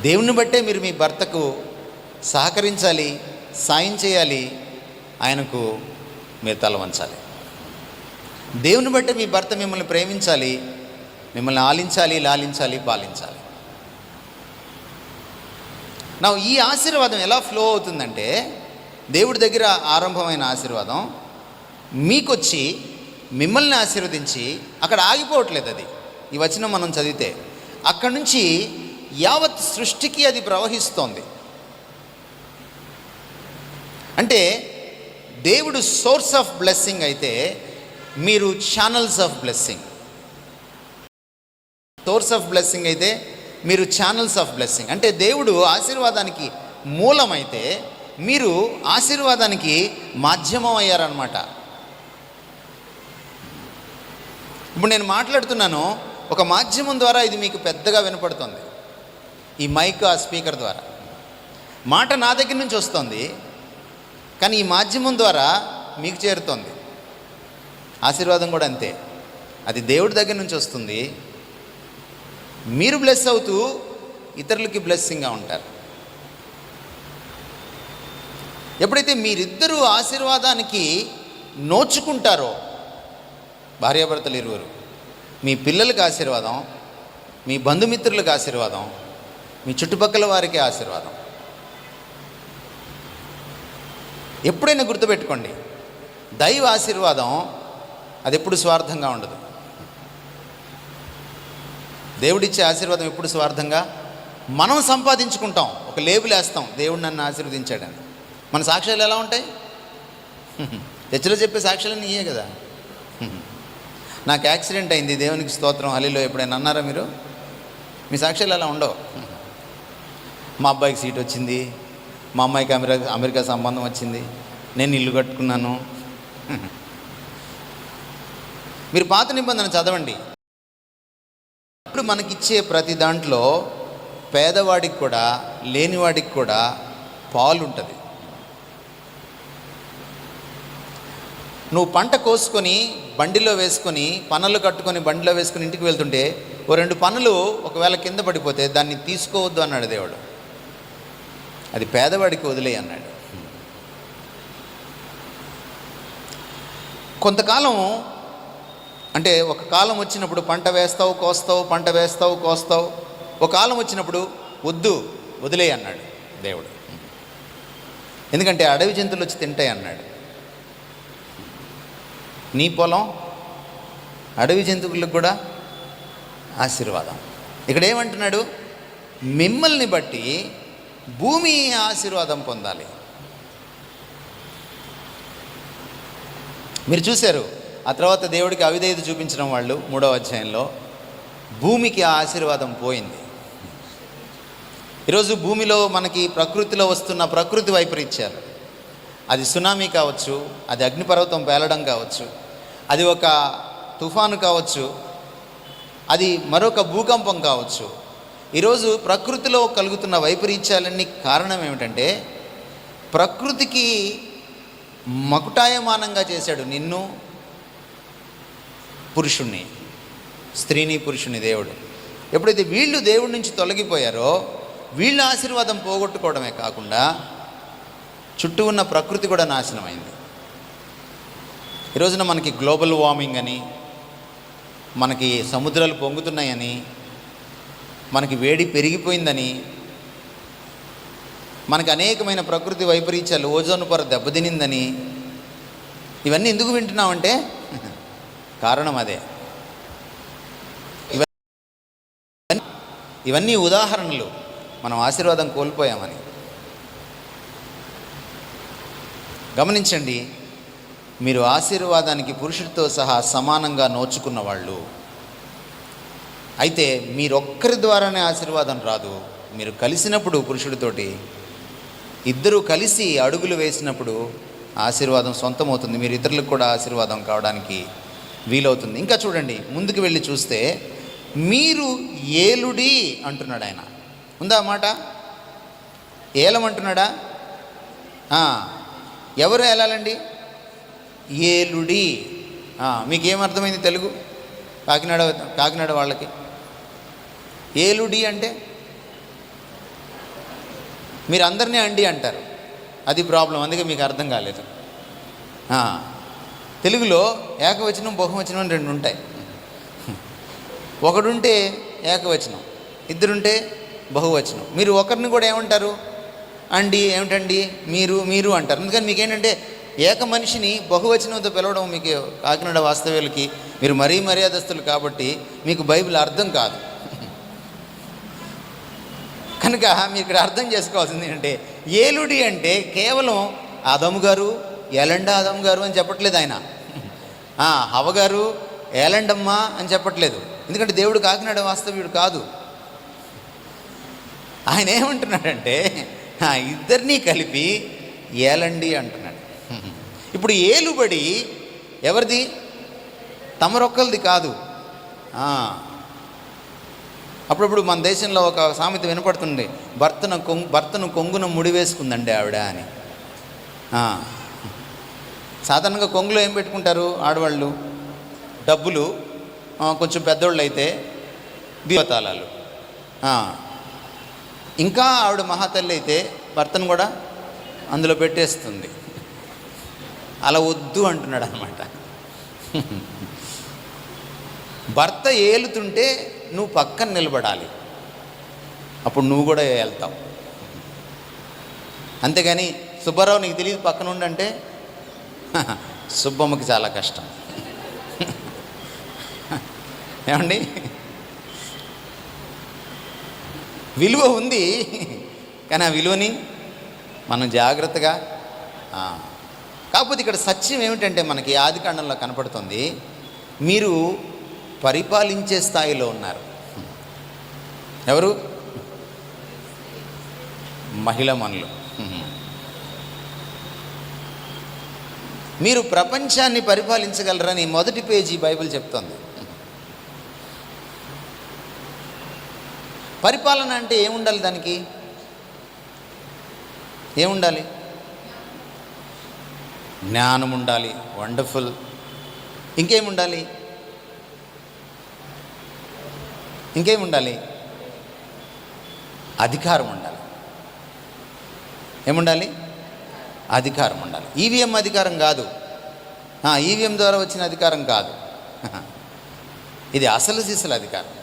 దేవుని బట్టే మీరు మీ భర్తకు సహకరించాలి, సాయం చేయాలి, ఆయనకు మీరు తల వంచాలి. దేవుని బట్టే మీ భర్త మిమ్మల్ని ప్రేమించాలి, మిమ్మల్ని ఆలించాలి, లాలించాలి, పాలించాలి. నా ఈ ఆశీర్వాదం ఎలా ఫ్లో అవుతుందంటే, దేవుడి దగ్గర ఆరంభమైన ఆశీర్వాదం మీకొచ్చి మిమ్మల్ని ఆశీర్వదించి అక్కడ ఆగిపోవట్లేదు. అది ఈ వచనం మనం చదివితే అక్కడి నుంచి యావత్ సృష్టికి అది ప్రవహిస్తోంది. అంటే దేవుడు సోర్స్ ఆఫ్ బ్లెస్సింగ్ అయితే మీరు channels of blessing. Source of blessing అయితే మీరు ఛానల్స్ ఆఫ్ బ్లెస్సింగ్. అంటే దేవుడు ఆశీర్వాదానికి మూలమైతే మీరు ఆశీర్వాదానికి మాధ్యమం అయ్యారనమాట. ఇప్పుడు నేను మాట్లాడుతున్నాను, ఒక మాధ్యమం ద్వారా ఇది మీకు పెద్దగా వినపడుతుంది. ఈ మైక్, ఆ స్పీకర్ ద్వారా మాట నా దగ్గర నుంచి వస్తుంది, కానీ ఈ మాధ్యమం ద్వారా మీకు చేరుతుంది. ఆశీర్వాదం కూడా అంతే, అది దేవుడి దగ్గర నుంచి వస్తుంది. మీరు బ్లెస్ అవుతూ ఇతరులకి బ్లెస్సింగ్గా ఉంటారు. ఎప్పుడైతే మీరిద్దరూ ఆశీర్వాదానికి నోచుకుంటారో, భార్యాభర్తలు ఇరువురు, మీ పిల్లలకి ఆశీర్వాదం, మీ బంధుమిత్రులకు ఆశీర్వాదం, మీ చుట్టుపక్కల వారికి ఆశీర్వాదం. ఎప్పుడైనా గుర్తుపెట్టుకోండి, దైవ ఆశీర్వాదం అది ఎప్పుడు స్వార్థంగా ఉండదు. దేవుడిచ్చే ఆశీర్వాదం ఎప్పుడు స్వార్థంగా, మనం సంపాదించుకుంటాం, ఒక లేబుల్ వేస్తాం, దేవుడు నన్ను ఆశీర్వదించాడని. మన సాక్ష్యాలు ఎలా ఉంటాయి? చర్చిలో చెప్పే సాక్ష్యాలన్నీ ఇయే కదా. నాకు యాక్సిడెంట్ అయింది, దేవునికి స్తోత్రం, హల్లెలూయా ఎప్పుడైనా అన్నారా మీరు? మీ సాక్ష్యాలు అలా ఉండవు. మా అబ్బాయికి సీట్ వచ్చింది, మా అమ్మాయికి అమెరికా సంబంధం వచ్చింది, నేను ఇల్లు కట్టుకున్నాను. మీరు పాత నిబంధన చదవండి. ఇప్పుడు మనకిచ్చే ప్రతి దాంట్లో పేదవాడికి కూడా లేనివాడికి కూడా పాలు ఉంటుంది. నువ్వు పంట కోసుకొని బండిలో వేసుకొని, పనులు కట్టుకొని బండిలో వేసుకొని ఇంటికి వెళ్తుంటే ఓ 2 పనులు ఒకవేళ కింద పడిపోతే దాన్ని తీసుకోవద్దు అన్నాడు దేవుడు. అది పేదవాడికి వదిలేయి అన్నాడు. కొంతకాలం అంటే ఒక కాలం వచ్చినప్పుడు పంట వేస్తావు కోస్తావు, పంట వేస్తావు కోస్తావు. ఒక కాలం వచ్చినప్పుడు వద్దు వదిలేయి అన్నాడు దేవుడు. ఎందుకంటే అడవి జంతువులు వచ్చి తింటాయి అన్నాడు. నీ పొలం అడవి జంతువులకు కూడా ఆశీర్వాదం. ఇక్కడ ఏమంటున్నాడు? మిమ్మల్ని బట్టి భూమి ఆశీర్వాదం పొందాలి. మీరు చూశారు, ఆ తర్వాత దేవుడికి అవిధేయత చూపించడం వాళ్ళు 3వ అధ్యాయంలో భూమికి ఆ ఆశీర్వాదం పోయింది. ఈరోజు భూమిలో మనకి ప్రకృతిలో వస్తున్న ప్రకృతి వైపరీత్యాలు, అది సునామీ కావచ్చు, అది అగ్నిపర్వతం పేలడం కావచ్చు, అది ఒక తుఫాను కావచ్చు, అది మరొక భూకంపం కావచ్చు. ఈరోజు ప్రకృతిలో కలుగుతున్న వైపరీత్యాలన్నీ కారణం ఏమిటంటే, ప్రకృతికి మకుటాయమానంగా చేశాడు నిన్ను, పురుషుణ్ణి, స్త్రీని పురుషుని దేవుడు. ఎప్పుడైతే వీళ్ళు దేవుడి నుంచి తొలగిపోయారో, వీళ్ళ ఆశీర్వాదం పోగొట్టుకోవడమే కాకుండా చుట్టూ ఉన్న ప్రకృతి కూడా నాశనమైంది. ఈరోజున మనకి గ్లోబల్ వార్మింగ్ అని, మనకి సముద్రాలు పొంగుతున్నాయని, మనకి వేడి పెరిగిపోయిందని, మనకి అనేకమైన ప్రకృతి వైపరీత్యాలు, ఓజోన్ పొర దెబ్బతినిందని, ఇవన్నీ ఎందుకు వింటున్నామంటే కారణం అదే. ఇవన్నీ ఉదాహరణలు, మనం ఆశీర్వాదం కోల్పోయామని. గమనించండి, మీరు ఆశీర్వాదానికి పురుషుడితో సహా సమానంగా నోచుకున్న వాళ్ళు. అయితే మీరొక్కరి ద్వారానే ఆశీర్వాదం రాదు. మీరు కలిసినప్పుడు పురుషుడితోటి ఇద్దరూ కలిసి అడుగులు వేసినప్పుడు ఆశీర్వాదం సొంతమవుతుంది. మీరు ఇతరులకు కూడా ఆశీర్వాదం కావడానికి వీలవుతుంది. ఇంకా చూడండి, ముందుకు వెళ్ళి చూస్తే మీరు ఏలుడి అంటున్నాడు ఆయన. ఉందా మాట? ఏలమంటున్నాడా? ఎవరు ఏలాలండి? ఏలుడి. మీకేమర్థమైంది తెలుగు? కాకినాడ వాళ్ళకి ఏలుడి అంటే మీరు అందరినీ అండి అంటారు, అది ప్రాబ్లం, అందుకే మీకు అర్థం కాలేదు. తెలుగులో ఏకవచనం బహువచనం అని 2 ఉంటాయి. ఒకడుంటే ఏకవచనం, ఇద్దరుంటే బహువచనం. మీరు ఒకరిని కూడా ఏమంటారు? అండి, ఏమిటండి, మీరు అంటారు. అందుకని మీకేంటంటే ఏక మనిషిని బహువచనంతో పిలవడం మీకు కాకినాడ వాస్తవ్యులకి, మీరు మరీ మర్యాదస్తులు కాబట్టి మీకు బైబిల్ అర్థం కాదు. కనుక మీరు ఇక్కడ అర్థం చేసుకోవాల్సింది ఏంటంటే, ఏలుడి అంటే కేవలం ఆదాము గారు, ఏలండా ఆదాము గారు అని చెప్పట్లేదు ఆయన. హవ్వగారు ఏలండమ్మ అని చెప్పట్లేదు. ఎందుకంటే దేవుడు కాకినాడ వాస్తవ్యుడు కాదు. ఆయన ఏమంటున్నాడంటే ఇద్దరినీ కలిపి ఏలండి అంటున్నాడు. ఇప్పుడు ఏలుబడి ఎవరిది? తమరొక్కరిది కాదు. అప్పుడప్పుడు మన దేశంలో ఒక సామెత వినపడుతుంది, భర్తను కొంగున ముడివేసుకుందండి ఆవిడ అని. సాధారణంగా కొంగులో ఏం పెట్టుకుంటారు ఆడవాళ్ళు? డబ్బులు, కొంచెం పెద్దోళ్ళు అయితే దీపతాళాలు. ఇంకా ఆవిడ మహాతల్లి అయితే భర్తను కూడా అందులో పెట్టేస్తుంది. అలా వద్దు అంటున్నాడు అనమాట. భర్త ఏలుతుంటే నువ్వు పక్కన నిలబడాలి, అప్పుడు నువ్వు కూడా వెళ్తావు. అంతేగాని సుబ్బారావు నీకు తెలియదు పక్కన ఉండంటే సుబ్బమ్మకి చాలా కష్టం. ఏమండి, విలువ ఉంది, కానీ ఆ విలువని మనం జాగ్రత్తగా కాకపోతే ఇక్కడ సత్యం ఏమిటంటే మనకి ఆదికాండంలో కనపడుతుంది, మీరు పరిపాలించే స్థాయిలో ఉన్నారు. ఎవరు? మహిళమణులు. మీరు ప్రపంచాన్ని పరిపాలించగలరని మొదటి పేజీ బైబిల్ చెప్తోంది. పరిపాలన అంటే ఏముండాలి? దానికి ఏముండాలి? జ్ఞానం ఉండాలి. వండర్ఫుల్. ఇంకేముండాలి? ఇంకేముండాలి? అధికారం ఉండాలి. ఏముండాలి? అధికారం ఉండాలి. ఈవీఎం అధికారం కాదు, ఈవీఎం ద్వారా వచ్చిన అధికారం కాదు. ఇది అసలు సిసలు అధికారం.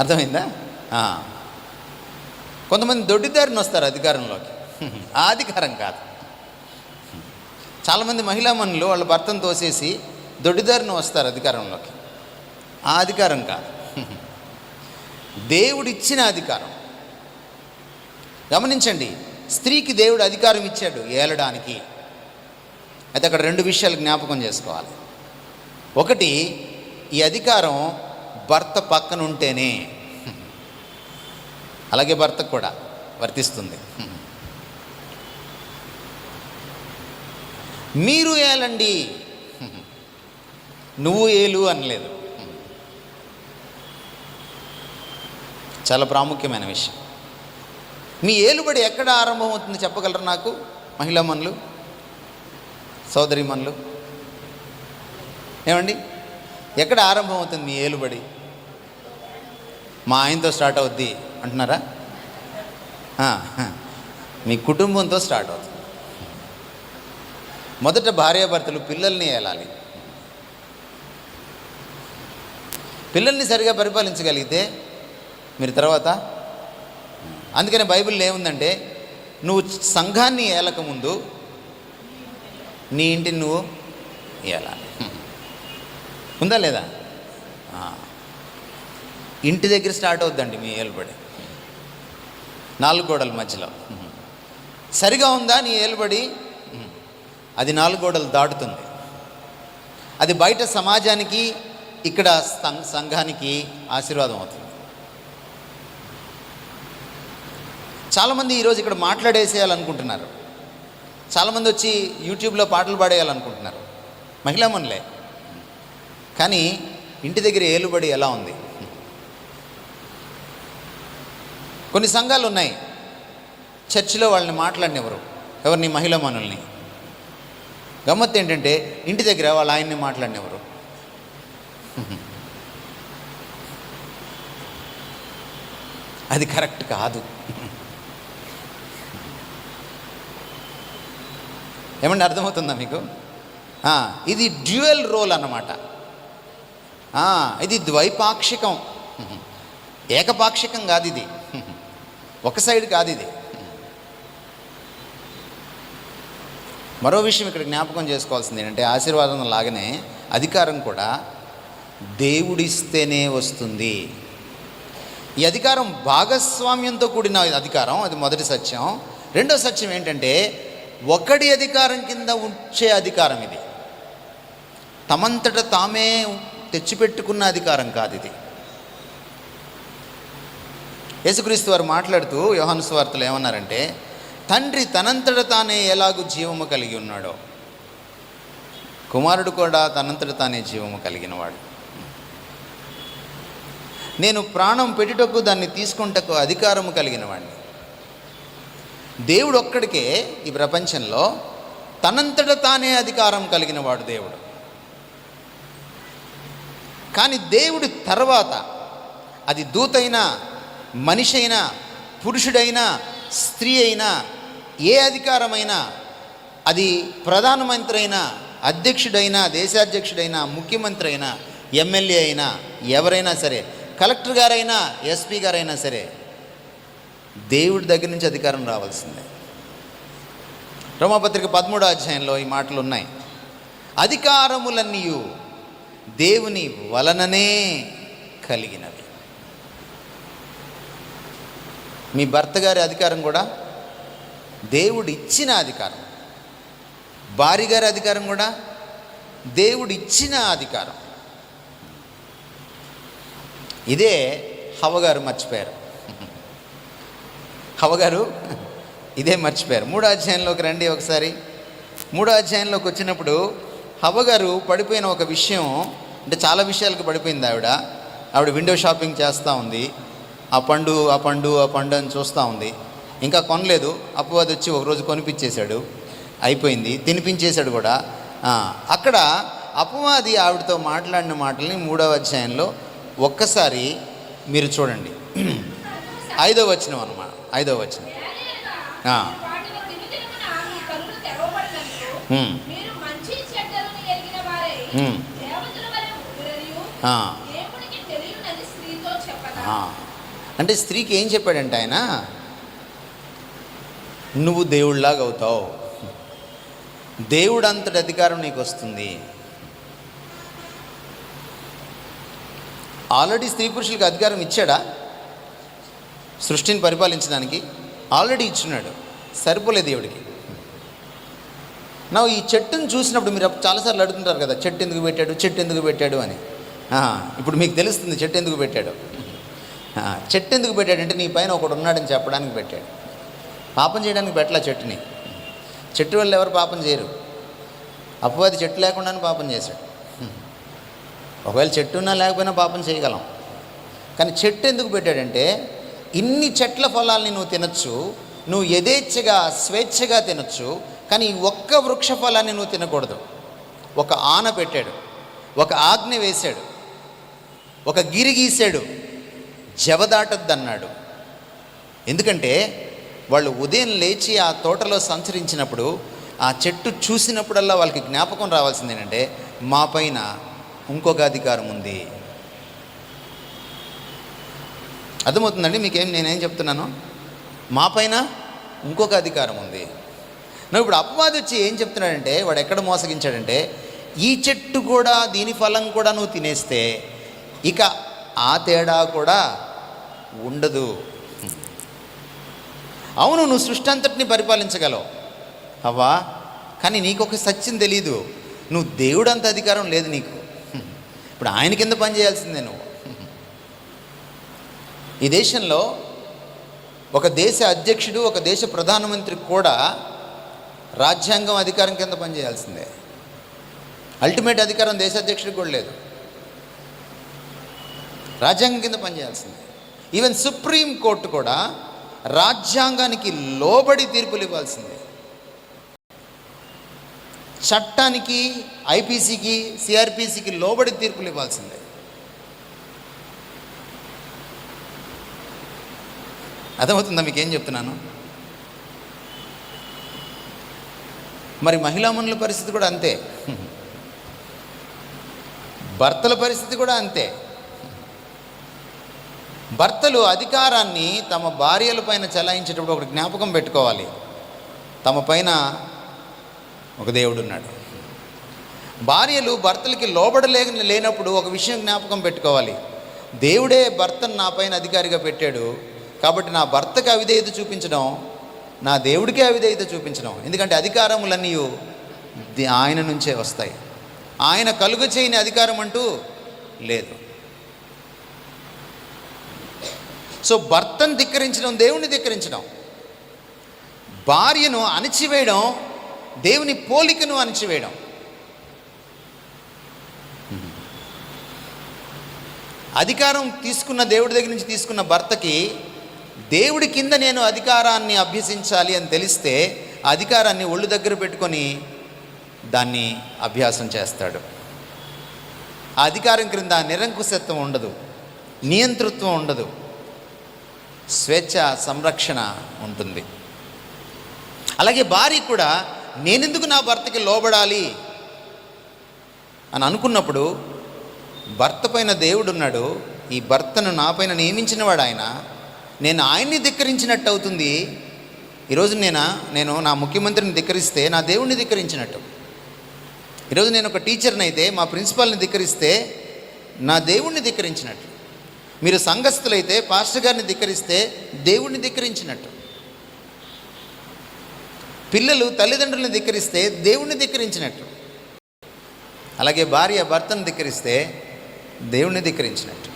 అర్థమైందా? కొంతమంది దొడ్డిదారిని వస్తారు అధికారంలోకి, ఆ అధికారం కాదు. చాలామంది మహిళామణులు వాళ్ళ భర్తను తోసేసి దొడ్డిదారిని వస్తారు అధికారంలోకి, ఆ అధికారం కాదు. దేవుడిచ్చిన అధికారం. గమనించండి, స్త్రీకి దేవుడు అధికారం ఇచ్చాడు ఏలడానికి. అయితే అక్కడ రెండు విషయాలు జ్ఞాపకం చేసుకోవాలి. ఒకటి, ఈ అధికారం భర్త పక్కన ఉంటేనే, అలాగే భర్తకు కూడా వర్తిస్తుంది. మీరు ఏలండి, నువ్వు ఏలు అనలేదు. చాలా ప్రాముఖ్యమైన విషయం. మీ ఏలుబడి ఎక్కడ ఆరంభం అవుతుంది చెప్పగలరు నాకు? మహిళామణులు, సోదరీమణులు, ఏమండి, ఎక్కడ ఆరంభం అవుతుంది మీ ఏలుబడి? మా ఆయనతో స్టార్ట్ అవుద్ది అంటున్నారా? మీ కుటుంబంతో స్టార్ట్ అవుతుంది. మొదట భార్యాభర్తలు పిల్లల్ని ఏలాలి. పిల్లల్ని సరిగా పరిపాలించగలిగితే మీరు తర్వాత, అందుకనే బైబిల్లో ఏముందంటే, నువ్వు సంఘాన్ని ఏలకముందు నీ ఇంటిని నువ్వు ఏలాలి. ఉందా లేదా? ఇంటి దగ్గర స్టార్ట్ అవుద్దండి మీ ఏలుబడి, 4 గోడల మధ్యలో. సరిగా ఉందా నీ ఏలుబడి? అది 4 గోడలు దాటుతుంది. అది బయట సమాజానికి, ఇక్కడ సంఘానికి ఆశీర్వాదం అవుతుంది. చాలామంది ఈరోజు ఇక్కడ మాట్లాడేసేయాలనుకుంటున్నారు. చాలామంది వచ్చి యూట్యూబ్లో పాటలు పాడేయాలనుకుంటున్నారు, మహిళామణులే. కానీ ఇంటి దగ్గర ఏలుబడి ఎలా ఉంది? కొన్ని సంఘాలు ఉన్నాయి, చర్చిలో వాళ్ళని మాట్లాడినెవరు? ఎవరిని? మహిళామణుల్ని. గమ్మత్తు ఏంటంటే ఇంటి దగ్గర వాళ్ళ ఆయన్ని మాట్లాడినెవరు? అది కరెక్ట్ కాదు. ఏమంటే అర్థమవుతుందా మీకు? ఇది డ్యూయల్ రోల్ అన్నమాట. ఇది ద్వైపాక్షికం, ఏకపాక్షికం కాదు. ఇది ఒక సైడ్ కాదు. ఇది మరో విషయం ఇక్కడ జ్ఞాపకం చేసుకోవాల్సింది ఏంటంటే, ఆశీర్వాదం లాగానే అధికారం కూడా దేవుడిస్తేనే వస్తుంది. ఈ అధికారం భాగస్వామ్యంతో కూడిన అధికారం, అది మొదటి సత్యం. రెండో సత్యం ఏంటంటే, ఒకడి అధికారం కింద ఉంచే అధికారం ఇది. తమంతట తామే తెచ్చిపెట్టుకున్న అధికారం కాదు ఇది. యేసుక్రీస్తు వారు మాట్లాడుతూ యోహాను సువార్తలో ఏమన్నారంటే, తండ్రి తనంతట తానే ఎలాగూ జీవము కలిగి ఉన్నాడో, కుమారుడు కూడా తనంతట తానే జీవము కలిగినవాడు. నేను ప్రాణం పెట్టుటకు దాన్ని తీసుకుంటకు అధికారము కలిగిన వాడిని. దేవుడు ఒక్కడికే ఈ ప్రపంచంలో తనంతట తానే అధికారం కలిగిన వాడు దేవుడు. కానీ దేవుడి తర్వాత అది దూతైనా, మనిషి అయినా, పురుషుడైనా, స్త్రీ అయినా, ఏ అధికారమైనా, అది ప్రధానమంత్రి అయినా, అధ్యక్షుడైనా, దేశాధ్యక్షుడైనా, ముఖ్యమంత్రి అయినా, ఎమ్మెల్యే అయినా, ఎవరైనా సరే, కలెక్టర్ గారైనా, ఎస్పీ గారైనా సరే, దేవుడి దగ్గర నుంచి అధికారం రావాల్సిందే. రోమాపత్రిక 13వ అధ్యాయంలో ఈ మాటలు ఉన్నాయి. అధికారములన్నీ దేవుని వలననే కలిగినవి. మీ భర్త గారి అధికారం కూడా దేవుడు ఇచ్చిన అధికారం. భార్య గారి అధికారం కూడా దేవుడు ఇచ్చిన అధికారం. ఇదే హవ్వగారు మర్చిపోయారు. హవ్వగారు ఇదే మర్చిపోయారు. 3వ అధ్యాయంలోకి రండి ఒకసారి. 3వ అధ్యాయంలోకి వచ్చినప్పుడు హవ్వగారు పడిపోయిన ఒక విషయం, అంటే చాలా విషయాలకు పడిపోయింది ఆవిడ విండో షాపింగ్ చేస్తూ ఉంది. ఆ పండు అని చూస్తూ ఉంది. ఇంకా కొనలేదు. అపవాది వచ్చి ఒకరోజు కొనిపించేశాడు, అయిపోయింది, తినిపించేశాడు కూడా. అక్కడ అపవాది ఆవిడతో మాట్లాడిన మాటల్ని 3వ అధ్యాయంలో ఒక్కసారి మీరు చూడండి. 5వ వచనం అన్నమాట. 5వ వచనం. అంటే స్త్రీకి ఏం చెప్పాడంటే ఆయన, నువ్వు దేవుడిలాగా అవుతావు, దేవుడు అంతటి అధికారం నీకు వస్తుంది. ఆల్రెడీ స్త్రీ పురుషులకు అధికారం ఇచ్చాడా? సృష్టిని పరిపాలించడానికి ఆల్రెడీ ఇచ్చున్నాడు. సరిపోలేదు దేవుడికి. ఈ చెట్టును చూసినప్పుడు మీరు చాలాసార్లు అడుగుతుంటారు కదా, చెట్టు ఎందుకు పెట్టాడు అని. ఇప్పుడు మీకు తెలుస్తుంది చెట్టు ఎందుకు పెట్టాడు. చెట్టు ఎందుకు పెట్టాడంటే నీ పైన ఒకడు ఉన్నాడని చెప్పడానికి పెట్టాడు. పాపం చేయడానికి పెట్టలా చెట్టుని. చెట్టు వల్ల ఎవరు పాపం చేయరు. అపవాది చెట్టు లేకుండానే పాపం చేశాడు. ఒకవేళ చెట్టు ఉన్నా లేకపోయినా పాపం చేయగలం. కానీ చెట్టు ఎందుకు పెట్టాడంటే, ఇన్ని చెట్ల ఫలాల్ని నువ్వు తినచ్చు, నువ్వు యథేచ్ఛగా స్వేచ్ఛగా తినచ్చు, కానీ ఈ ఒక్క వృక్ష ఫలాన్ని నువ్వు తినకూడదు. ఒక ఆన పెట్టాడు, ఒక ఆజ్ఞ వేశాడు, ఒక గిరి గీశాడు, జవదాటొద్దన్నాడు. ఎందుకంటే వాళ్ళు ఉదయం లేచి ఆ తోటలో సంచరించినప్పుడు ఆ చెట్టు చూసినప్పుడల్లా వాళ్ళకి జ్ఞాపకం రావాల్సింది ఏంటంటే, మా పైన ఇంకొక అధికారం ఉంది. అర్థమవుతుందండి మీకేం నేనేం చెప్తున్నాను? మా పైన ఇంకొక అధికారం ఉంది. నువ్వు ఇప్పుడు అపవాది వచ్చి ఏం చెప్తున్నాడంటే, వాడు ఎక్కడ మోసగించాడంటే, ఈ చెట్టు కూడా దీని ఫలం కూడా నువ్వు తినేస్తే ఇక ఆ తేడా కూడా ఉండదు. అవును, నువ్వు సృష్టి అంతటిని పరిపాలించగలవు అవ్వా, కానీ నీకొక సత్యం తెలీదు. నువ్వు దేవుడు అంత అధికారం లేదు నీకు. ఇప్పుడు ఆయన కింద పని చేయాల్సిందే నువ్వు. ఈ దేశంలో ఒక దేశ అధ్యక్షుడు, ఒక దేశ ప్రధానమంత్రి కూడా రాజ్యాంగం అధికారం కింద పనిచేయాల్సిందే. అల్టిమేట్ అధికారం దేశాధ్యక్షుడికి కూడా లేదు, రాజ్యాంగం కింద పనిచేయాల్సిందే. ఈవెన్ సుప్రీం కోర్టు కూడా రాజ్యాంగానికి లోబడి తీర్పులు ఇవ్వాల్సిందే. చట్టానికి, ఐపీసీకి, సిఆర్పిసికి లోబడి తీర్పులు ఇవ్వాల్సిందే. అర్థమవుతుందా మీకేం చెప్తున్నాను? మరి మహిళామణుల పరిస్థితి కూడా అంతే, భర్తల పరిస్థితి కూడా అంతే. భర్తలు అధికారాన్ని తమ భార్యల పైన చెలాయించేటప్పుడు ఒకటి జ్ఞాపకం పెట్టుకోవాలి, తమ పైన ఒక దేవుడు ఉన్నాడు. భార్యలు భర్తలకి లేనప్పుడు ఒక విషయం జ్ఞాపకం పెట్టుకోవాలి, దేవుడే భర్తను నా పైన అధికారిగా పెట్టాడు కాబట్టి నా భర్తకి అవిధేయత చూపించడం, నా దేవుడికే అవిధేయత చూపించడం. ఎందుకంటే అధికారములన్నీ ఆయన నుంచే వస్తాయి. ఆయన కలుగు చేయని అధికారం అంటూ లేదు. సో భర్తను ధిక్కరించడం దేవుణ్ణి ధిక్కరించడం, భార్యను అణిచివేయడం దేవుని పోలికను అణిచివేయడం. అధికారం తీసుకున్న దేవుడి దగ్గర నుంచి తీసుకున్న భర్తకి దేవుడి కింద నేను అధికారాన్ని అభ్యసించాలి అని తెలిస్తే అధికారాన్ని ఒళ్ళు దగ్గర పెట్టుకొని దాన్ని అభ్యాసం చేస్తాడు. ఆ అధికారం క్రింద నిరంకుశత్వం ఉండదు, నియంతృత్వం ఉండదు. స్వేచ్ఛ, సంరక్షణ ఉంటుంది. అలాగే భార్య కూడా నేనెందుకు నా భర్తకి లోబడాలి అని అనుకున్నప్పుడు భర్త పైన దేవుడు ఉన్నాడు, ఈ భర్తను నా పైన నియమించినవాడు ఆయన, నేను ఆయన్ని ధిక్కరించినట్టు అవుతుంది. ఈరోజు నేను నా ముఖ్యమంత్రిని ధిక్కరిస్తే నా దేవుణ్ణి ధిక్కరించినట్టు. ఈరోజు నేను ఒక టీచర్ని అయితే మా ప్రిన్సిపాల్ని ధిక్కరిస్తే నా దేవుణ్ణి ధిక్కరించినట్టు. మీరు సంఘస్థులైతే పాస్టర్ గారిని ధిక్కరిస్తే దేవుణ్ణి ధిక్కరించినట్టు. పిల్లలు తల్లిదండ్రులను ధిక్కరిస్తే దేవుణ్ణి ధిక్కరించినట్టు. అలాగే భార్య భర్తను ధిక్కరిస్తే దేవుణ్ణి ధిక్కరించినట్టు.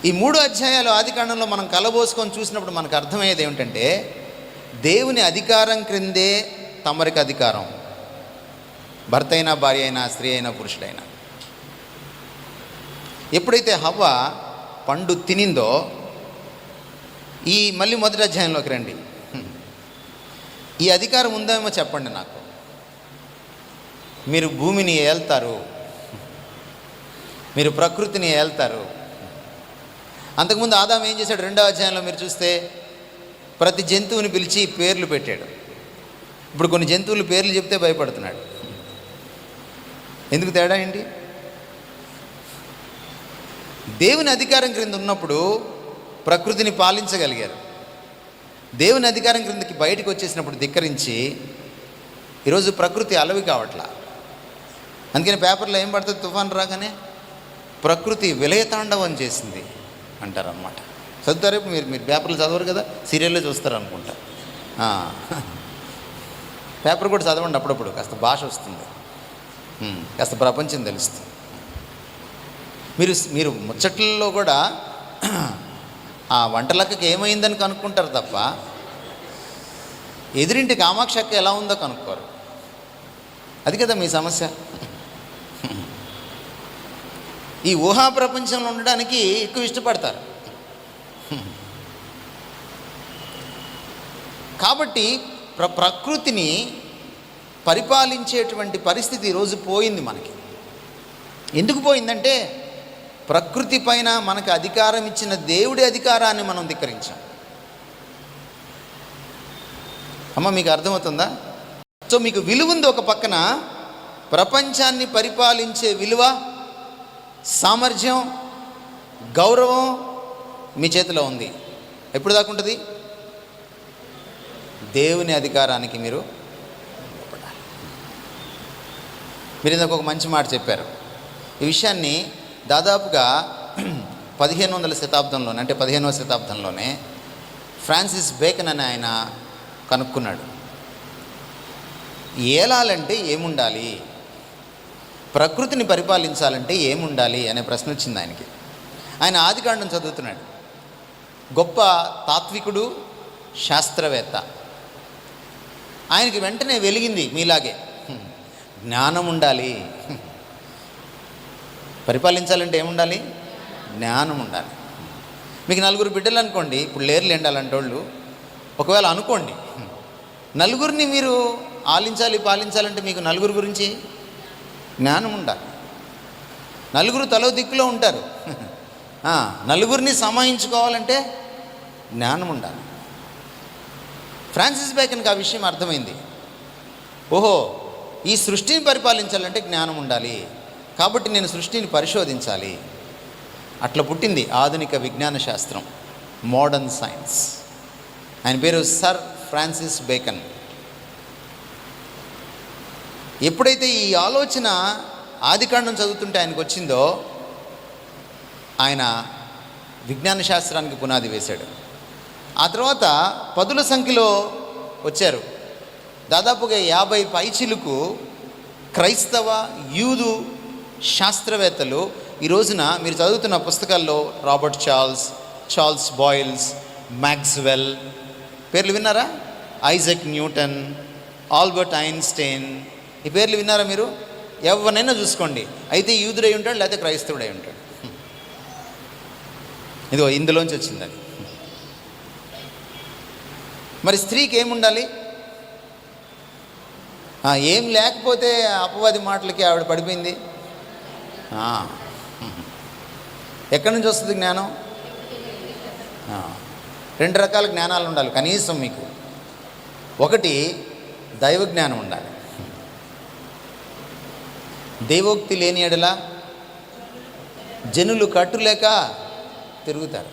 ఈ 3 అధ్యాయాలు ఆదికాండంలో మనం కలబోసుకొని చూసినప్పుడు మనకు అర్థమయ్యేది ఏమిటంటే, దేవుని అధికారం క్రిందే తమరికి అధికారం. భర్త అయినా, భార్య అయినా, స్త్రీ అయినా, పురుషుడైనా. ఎప్పుడైతే హవ్వ పండు తినిందో, మళ్ళీ మొదటి అధ్యాయంలోకి రండి. ఈ అధికారం ఉందేమో చెప్పండి నాకు. మీరు భూమిని ఏల్తారు, మీరు ప్రకృతిని ఏల్తారు. అంతకుముందు ఆదాము ఏం చేశాడు? 2వ అధ్యాయంలో మీరు చూస్తే ప్రతి జంతువుని పిలిచి పేర్లు పెట్టాడు. ఇప్పుడు కొన్ని జంతువులు పేర్లు చెప్తే భయపడుతున్నాడు. ఎందుకు తేడా ఏంటి? దేవుని అధికారం క్రింద ఉన్నప్పుడు ప్రకృతిని పాలించగలిగారు. దేవుని అధికారం క్రిందకి బయటకు వచ్చేసినప్పుడు ధిక్కరించి ఈరోజు ప్రకృతి అలవి కావట్లా. అందుకని పేపర్లో ఏం పడుతుంది? తుఫాన్ రాగానే ప్రకృతి విలయతాండవం చేసింది అంటారనమాట. చదువుతారు మీరు పేపర్లు చదవరు కదా, సీరియల్లో చూస్తారు అనుకుంటా. పేపర్ కూడా చదవండి అప్పుడప్పుడు, కాస్త భాష వస్తుంది, కాస్త ప్రపంచం తెలుస్తుంది. మీరు ముచ్చట్లలో కూడా ఆ వంటలక్కకి ఏమైందని కనుక్కుంటారు తప్ప ఎదురింటి కామాక్షి అక్క ఎలా ఉందో కనుక్కోరు. అది కదా మీ సమస్య. ఈ ఊహా ప్రపంచంలో ఉండడానికి ఎక్కువ ఇష్టపడతారు. కాబట్టి ప్రకృతిని పరిపాలించేటువంటి పరిస్థితి ఈరోజు పోయింది మనకి. ఎందుకు పోయిందంటే, ప్రకృతి పైన మనకు అధికారం ఇచ్చిన దేవుడి అధికారాన్ని మనం ధిక్కరించాం. అమ్మ మీకు అర్థమవుతుందా? సో మీకు విలువ ఉంది. ఒక పక్కన ప్రపంచాన్ని పరిపాలించే విలువ, సామర్థ్యం, గౌరవం మీ చేతిలో ఉంది. ఎప్పుడు దాకా ఉంటుంది? దేవుని అధికారానికి మీరు ఇందాక ఒక మంచి మాట చెప్పారు. ఈ విషయాన్ని దాదాపుగా 1500వ శతాబ్దంలోనే, అంటే 15వ శతాబ్దంలోనే ఫ్రాన్సిస్ బేకన్ అని ఆయన కనుక్కున్నాడు. ఏలాలంటే ఏముండాలి, ప్రకృతిని పరిపాలించాలంటే ఏముండాలి అనే ప్రశ్న వచ్చింది ఆయనకి. ఆయన ఆదికాండం చదువుతున్నాడు. గొప్ప తాత్వికుడు, శాస్త్రవేత్త. ఆయనకి వెంటనే వెలిగింది మీలాగే, జ్ఞానం ఉండాలి. పరిపాలించాలంటే ఏముండాలి? జ్ఞానం ఉండాలి. మీకు 4 బిడ్డలు అనుకోండి, ఇప్పుడు లేర్లు ఎండాలంటే వాళ్ళు, ఒకవేళ అనుకోండి నలుగురిని మీరు ఆలించాలి, పాలించాలంటే మీకు 4 గురించి జ్ఞానం ఉండాలి. 4 తలో దిక్కులో ఉంటారు. 4 సమాయించుకోవాలంటే జ్ఞానం ఉండాలి. ఫ్రాన్సిస్ బేకన్కి ఆ విషయం అర్థమైంది. ఓహో, ఈ సృష్టిని పరిపాలించాలంటే జ్ఞానం ఉండాలి, కాబట్టి నేను సృష్టిని పరిశోధించాలి. అట్లా పుట్టింది ఆధునిక విజ్ఞాన శాస్త్రం, మోడర్న్ సైన్స్. ఆయన పేరు సర్ ఫ్రాన్సిస్ బేకన్. ఎప్పుడైతే ఈ ఆలోచన ఆదికాండం చదువుతుంటే ఆయనకు వచ్చిందో, ఆయన విజ్ఞాన శాస్త్రానికి పునాది వేశాడు. ఆ తర్వాత 10ల సంఖ్యలో వచ్చారు. దాదాపుగా 50 పైచిలుకు క్రైస్తవ, యూదు శాస్త్రవేత్తలు ఈ రోజున మీరు చదువుతున్న పుస్తకాల్లో రాబర్ట్ చార్ల్స్ బాయిల్స్, మ్యాక్స్వెల్ పేర్లు విన్నారా? ఐజాక్ న్యూటన్, ఆల్బర్ట్ ఐన్స్టైన్, ఈ పేర్లు విన్నారా మీరు? ఎవరినైనా చూసుకోండి, అయితే యూదుడై ఉంటాడు, లేకపోతే క్రైస్తవుడై ఉంటాడు. ఇదిగో ఇందులోంచి వచ్చింది అది. మరి స్త్రీకి ఏముండాలి? ఏం లేకపోతే అపవాది మాటలకి ఆవిడ పడిపోయింది. ఎక్కడి నుంచి వస్తుంది జ్ఞానం? 2 రకాల జ్ఞానాలు ఉండాలి కనీసం మీకు. ఒకటి దైవ జ్ఞానం ఉండాలి. దైవోక్తి లేని ఎడల జనులు కట్టులేక తిరుగుతారు.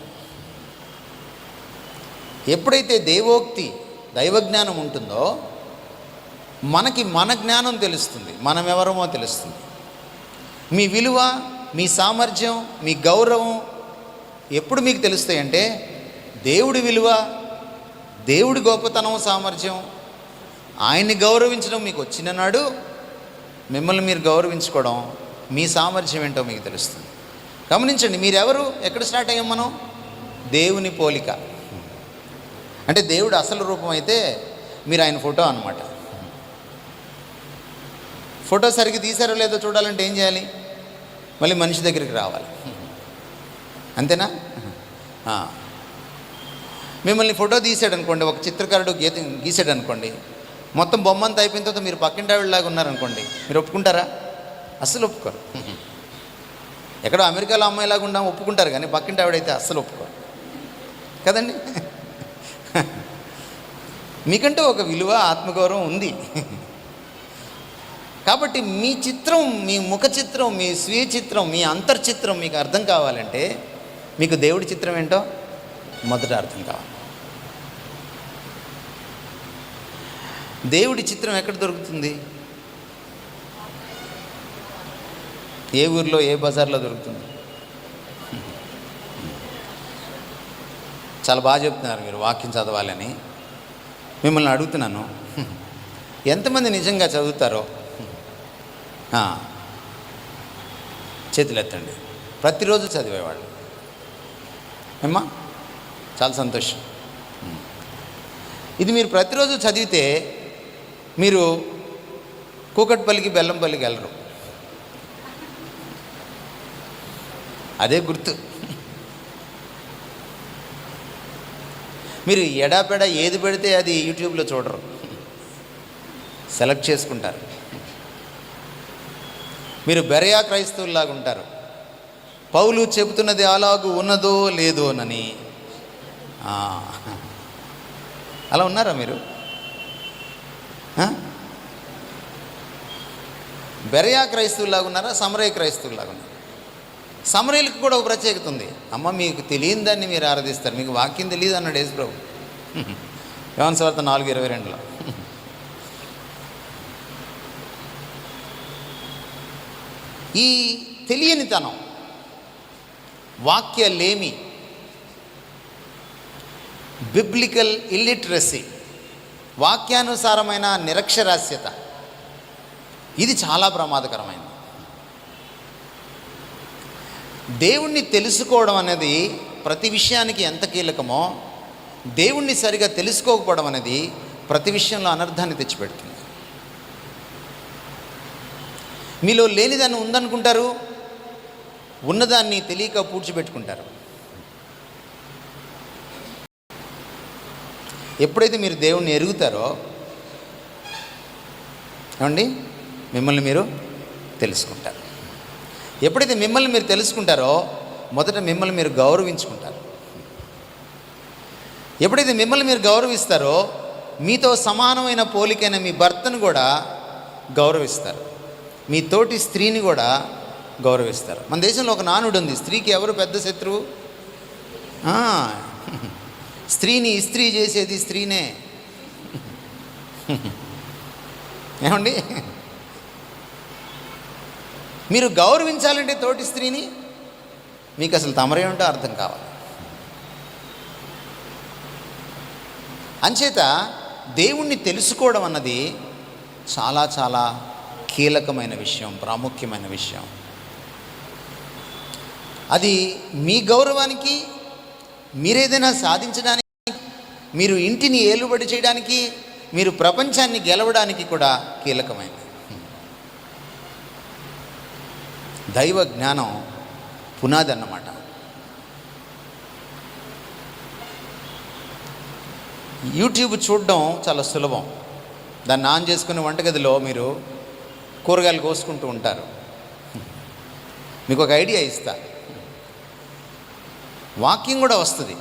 ఎప్పుడైతే దైవోక్తి దైవజ్ఞానం ఉంటుందో మనకి మన జ్ఞానం తెలుస్తుంది, మనం ఎవరమో తెలుస్తుంది. మీ విలువ, మీ సామర్థ్యం, మీ గౌరవం ఎప్పుడు మీకు తెలుస్తాయంటే దేవుడి విలువ, దేవుడి గొప్పతనం, సామర్థ్యం, ఆయన్ని గౌరవించడం మీకు వచ్చిన నాడు మిమ్మల్ని మీరు గౌరవించుకోవడం, మీ సామర్థ్యం ఏంటో మీకు తెలుస్తుంది. గమనించండి, మీరెవరు? ఎక్కడ స్టార్ట్ అయ్యాం మనం? దేవుని పోలిక. అంటే దేవుడు అసలు రూపం అయితే మీరు ఆయన ఫోటో అన్నమాట. ఫోటో సరిగ్గా తీశారో లేదో చూడాలంటే ఏం చేయాలి? మళ్ళీ మనిషి దగ్గరికి రావాలి. అంతేనా? మిమ్మల్ని ఫోటో తీసాడు అనుకోండి, ఒక చిత్రకారుడు గీసాడు అనుకోండి, మొత్తం బొమ్మ అంతా అయిపోయిన తర్వాత మీరు పక్కింటి ఆవిడలాగా ఉన్నారనుకోండి, మీరు ఒప్పుకుంటారా? అస్సలు ఒప్పుకోరు. ఎక్కడో అమెరికాలో అమ్మాయిలాగా ఉండాం ఒప్పుకుంటారు, కానీ పక్కింటి ఆవిడైతే అస్సలు ఒప్పుకోరు కదండి. మీకంటూ ఒక విలువ, ఆత్మగౌరవం ఉంది. కాబట్టి మీ చిత్రం, మీ ముఖ చిత్రం, మీ స్వీయ చిత్రం, మీ అంతర్చిత్రం మీకు అర్థం కావాలంటే మీకు దేవుడి చిత్రం ఏంటో మొదట అర్థం కావాలి. దేవుడి చిత్రం ఎక్కడ దొరుకుతుంది? ఏ ఊర్లో, ఏ బజార్లో దొరుకుతుంది? చాలా బాగా చెప్తున్నారు మీరు వాక్యం చదవాలని. మిమ్మల్ని అడుగుతున్నాను, ఎంతమంది నిజంగా చదువుతారో చేతులు ఎత్తండి. ప్రతిరోజు చదివేవాళ్ళు ఏమ్మా? చాలా సంతోషం. ఇది మీరు ప్రతిరోజు చదివితే మీరు కూకట్పల్లికి బెల్లంపల్లికి వెళ్ళరు. అదే గుర్తు. మీరు ఎడాపెడ ఏది పెడితే అది యూట్యూబ్లో చూడరు, సెలెక్ట్ చేసుకుంటారు. మీరు బెరయా క్రైస్తవుల్లాగా ఉంటారు. పౌలు చెబుతున్నది అలాగూ ఉన్నదో లేదో అని. అలా ఉన్నారా మీరు? బెరయా క్రైస్తవులాగా ఉన్నారా? సమరయ క్రైస్తవులాగా ఉన్నారు? సమరయులకు కూడా ఒక ప్రత్యేకత ఉంది. అమ్మ, మీకు తెలియని దాన్ని మీరు ఆరాధిస్తారు, మీకు వాక్యం తెలియదు అన్నాడు యేసు ప్రభు యోహాను సువార్త 4:22లో. ఈ తెలియనితనం, వాక్యలేమి, బిబ్లికల్ ఇల్లిటరసీ, వాక్యానుసారమైన నిరక్షరాస్యత, ఇది చాలా ప్రమాదకరమైనది. దేవుణ్ణి తెలుసుకోవడం అనేది ప్రతి విషయానికి ఎంత కీలకమో, దేవుణ్ణి సరిగా తెలుసుకోకపోవడం అనేది ప్రతి విషయంలో అనర్థాన్ని తెచ్చిపెడుతుంది. మీలో లేనిదాన్ని ఉందనుకుంటారు, ఉన్నదాన్ని తెలియక పూడ్చిపెట్టుకుంటారు. ఎప్పుడైతే మీరు దేవుణ్ణి ఎరుగుతారో ఏమండి, మిమ్మల్ని మీరు తెలుసుకుంటారు. ఎప్పుడైతే మిమ్మల్ని మీరు తెలుసుకుంటారో మొదట మిమ్మల్ని మీరు గౌరవించుకుంటారు. ఎప్పుడైతే మిమ్మల్ని మీరు గౌరవిస్తారో మీతో సమానమైన పోలికైన మీ భర్తను కూడా గౌరవిస్తారు, మీ తోటి స్త్రీని కూడా గౌరవిస్తారు. మన దేశంలో ఒక నానుడు ఉంది, స్త్రీకి ఎవరు పెద్ద శత్రువు? స్త్రీని ఇస్త్రీ చేసేది స్త్రీనే. ఏమండి, మీరు గౌరవించాలంటే తోటి స్త్రీని, మీకు అసలు తమరేమిటో అర్థం కావాలి. అంచేత దేవుణ్ణి తెలుసుకోవడం అన్నది చాలా చాలా కీలకమైన విషయం, ప్రాముఖ్యమైన విషయం. అది మీ గౌరవానికి, మీరేదైనా సాధించడానికి, మీరు ఇంటిని ఏలుబడి చేయడానికి, మీరు ప్రపంచాన్ని గెలవడానికి కూడా కీలకమైనది. దైవ జ్ఞానం పునాది అన్నమాట. యూట్యూబ్ చూడడం చాలా సులభం. దాన్ని ఆన్ చేసుకుని వంటగదిలో మీరు కూరగాయలు కోసుకుంటూ ఉంటారు. మీకు ఒక ఐడియా ఇస్తా, వాక్యం కూడా వస్తుంది.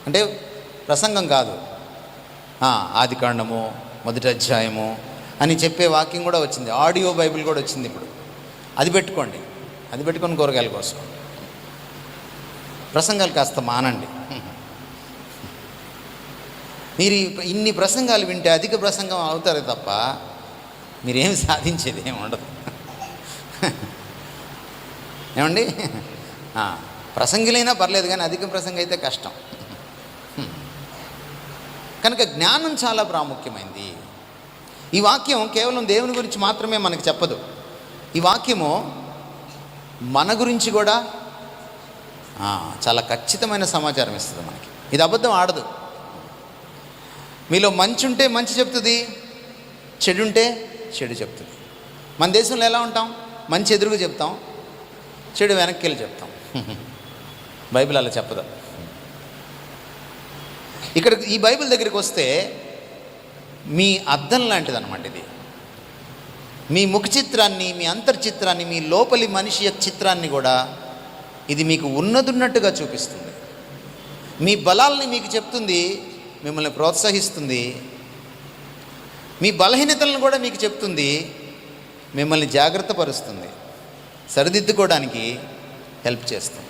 అంటే ప్రసంగం కాదు, ఆదికాండము 1వ అధ్యాయము అని చెప్పే వాక్యం కూడా వచ్చింది, ఆడియో బైబిల్ కూడా వచ్చింది ఇప్పుడు. అది పెట్టుకోండి, అది పెట్టుకొని కూరగాయల కోసం. ప్రసంగాలు కాస్త మానండి. మీరు ఇన్ని ప్రసంగాలు వింటే అధిక ప్రసంగం అవుతారే తప్ప మీరేమి సాధించేది ఏమి ఉండదు. ఏమండి, ప్రసంగులైనా పర్లేదు కానీ అధిక ప్రసంగం అయితే కష్టం. కనుక జ్ఞానం చాలా ప్రాముఖ్యమైంది. ఈ వాక్యం కేవలం దేవుని గురించి మాత్రమే మనకు చెప్పదు. ఈ వాక్యము మన గురించి కూడా చాలా ఖచ్చితమైన సమాచారం ఇస్తుంది మనకి. ఇది అబద్ధం ఆడదు. మీలో మంచి ఉంటే మంచి చెప్తుంది, చెడు ఉంటే చెడు చెప్తుంది. మన దేశంలో ఎలా ఉంటాం? మంచి ఎదురుగా చెప్తాం, చెడు వెనక్కి వెళ్ళి చెప్తాం. బైబిల్ అలా చెప్పదు. ఇక్కడ ఈ బైబిల్ దగ్గరికి వస్తే మీ అద్దం లాంటిది అన్నమాట. ఇది మీ ముఖ చిత్రాన్ని, మీ అంతర్చిత్రాన్ని, మీ లోపలి మనిషి యొక్క చిత్రాన్ని కూడా ఇది మీకు ఉన్నదున్నట్టుగా చూపిస్తుంది. మీ బలాల్ని మీకు చెప్తుంది, మిమ్మల్ని ప్రోత్సహిస్తుంది. మీ బలహీనతలను కూడా మీకు చెప్తుంది, మిమ్మల్ని జాగ్రత్త పరుస్తుంది, సరిదిద్దుకోవడానికి హెల్ప్ చేస్తుంది.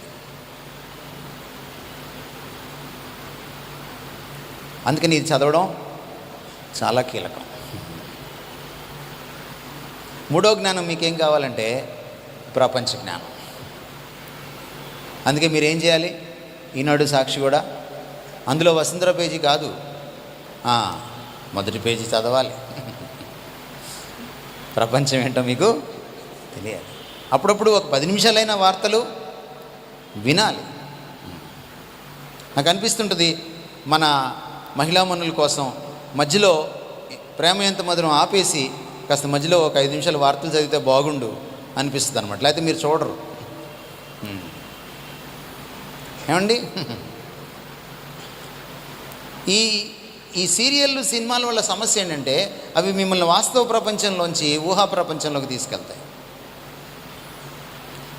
అందుకని ఇది చదవడం చాలా కీలకం. 3వ జ్ఞానం మీకేం కావాలంటే ప్రపంచ జ్ఞానం. అందుకే మీరేం చేయాలి? ఈనాడు సాక్షి కూడా అందులో వసుంధర పేజీ కాదు, 1వ పేజీ చదవాలి. ప్రపంచం ఏంటో మీకు తెలియాలి. అప్పుడప్పుడు ఒక 10 నిమిషాలైన వార్తలు వినాలి. నాకు అనిపిస్తుంటుంది మన మహిళామణుల కోసం మధ్యలో ప్రేమ ఎంత మధురం ఆపేసి కాస్త మధ్యలో ఒక 5 నిమిషాలు వార్తలు చదివితే బాగుండు అనిపిస్తుంది అనమాట. లేకపోతే మీరు చూడరు. ఏమండి, ఈ సీరియళ్ళు సినిమాల వల్ల సమస్య ఏంటంటే అవి మిమ్మల్ని వాస్తవ ప్రపంచంలోంచి ఊహా ప్రపంచంలోకి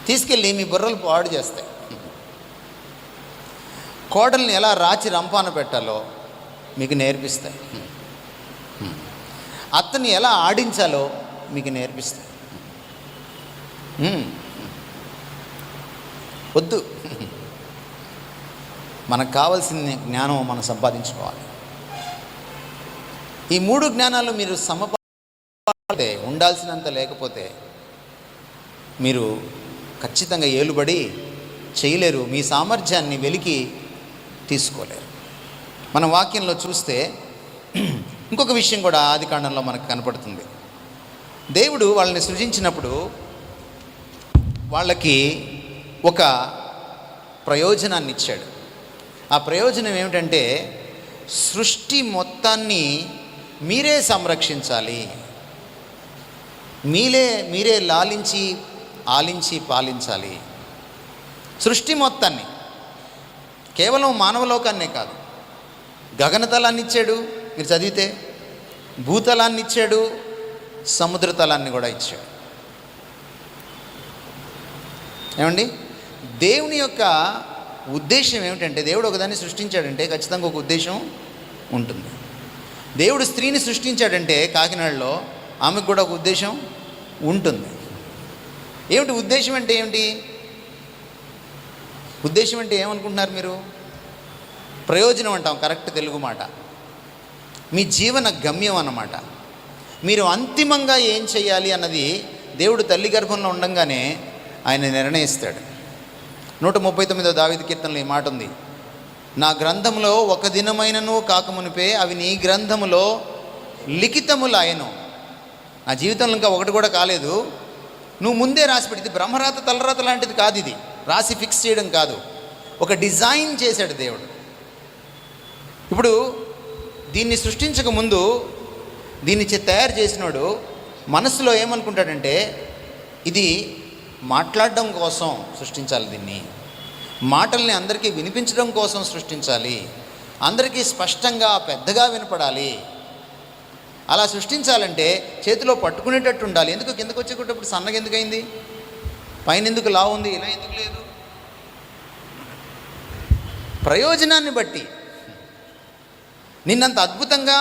తీసుకెళ్ళి మీ బుర్రలు పాడు చేస్తాయి. కోడల్ని ఎలా రాచి రంపాన పెట్టాలో మీకు నేర్పిస్తాయి. అత్తని ఎలా ఆడించాలో మీకు నేర్పిస్తాయి. వద్దు, మనకు కావాల్సిన జ్ఞానం మనం సంపాదించుకోవాలి. ఈ 3 జ్ఞానాలు మీరు సమపాడితే, ఉండాల్సినంత లేకపోతే మీరు ఖచ్చితంగా ఏలుబడి చేయలేరు, మీ సామర్థ్యాన్ని వెలికి తీసుకోలేరు. మన వాక్యంలో చూస్తే ఇంకొక విషయం కూడా ఆదికాండంలో మనకు కనపడుతుంది. దేవుడు వాళ్ళని సృజించినప్పుడు వాళ్ళకి ఒక ప్రయోజనాన్ని ఇచ్చాడు. ఆ ప్రయోజనం ఏమిటంటే సృష్టి మొత్తాన్ని మీరే సంరక్షించాలి, మీరే లాలించి ఆలించి పాలించాలి. సృష్టి మొత్తాన్ని, కేవలం మానవలోకాన్నే కాదు, గగనతలాన్ని ఇచ్చాడు, మీరు చదివితే భూతలాన్ని ఇచ్చాడు, సముద్ర తలాన్ని కూడా ఇచ్చాడు. ఏమండి, దేవుని యొక్క ఉద్దేశం ఏమిటంటే, దేవుడు ఒకదాన్ని సృష్టించాడంటే ఖచ్చితంగా ఒక ఉద్దేశం ఉంటుంది. దేవుడు స్త్రీని సృష్టించాడంటే కాకినాడలో ఆమెకు కూడా ఒక ఉద్దేశం ఉంటుంది. ఏమిటి ఉద్దేశం అంటే? ఏమిటి ఉద్దేశం అంటే? ఏమనుకుంటున్నారు మీరు? ప్రయోజనం అంటాం, కరెక్ట్ తెలుగు మాట. మీ జీవన గమ్యం అన్నమాట. మీరు అంతిమంగా ఏం చేయాలి అన్నది దేవుడు తల్లి గర్భంలో ఉండంగానే ఆయన నిర్ణయిస్తాడు. 139వ దావీదు కీర్తనలో ఈ మాట ఉంది, నా గ్రంథంలో ఒక దినమైనను కాకమునిపే అవి నీ గ్రంథములో లిఖితములాయను. నా జీవితంలో ఇంకా ఒకటి కూడా కాలేదు, నువ్వు ముందే రాసి పెట్టి. బ్రహ్మరాత తలరాత లాంటిది కాదు, ఇది రాసి ఫిక్స్ చేయడం కాదు, ఒక డిజైన్ చేశాడు దేవుడు. ఇప్పుడు దీన్ని సృష్టించక ముందు దీన్ని తయారు చేసినోడు మనసులో ఏమనుకుంటాడంటే, ఇది మాట్లాడడం కోసం సృష్టించాలి, దీన్ని మాటల్ని అందరికీ వినిపించడం కోసం సృష్టించాలి, అందరికీ స్పష్టంగా పెద్దగా వినపడాలి. అలా సృష్టించాలంటే చేతిలో పట్టుకునేటట్టు ఉండాలి. ఎందుకు కిందకు వచ్చేటప్పుడు సన్నగా ఎందుకు అయింది, పైన ఎందుకు లావు ఉంది, ఇలా ఎందుకు లేదు? ప్రయోజనాన్ని బట్టి నిన్నంత అద్భుతంగా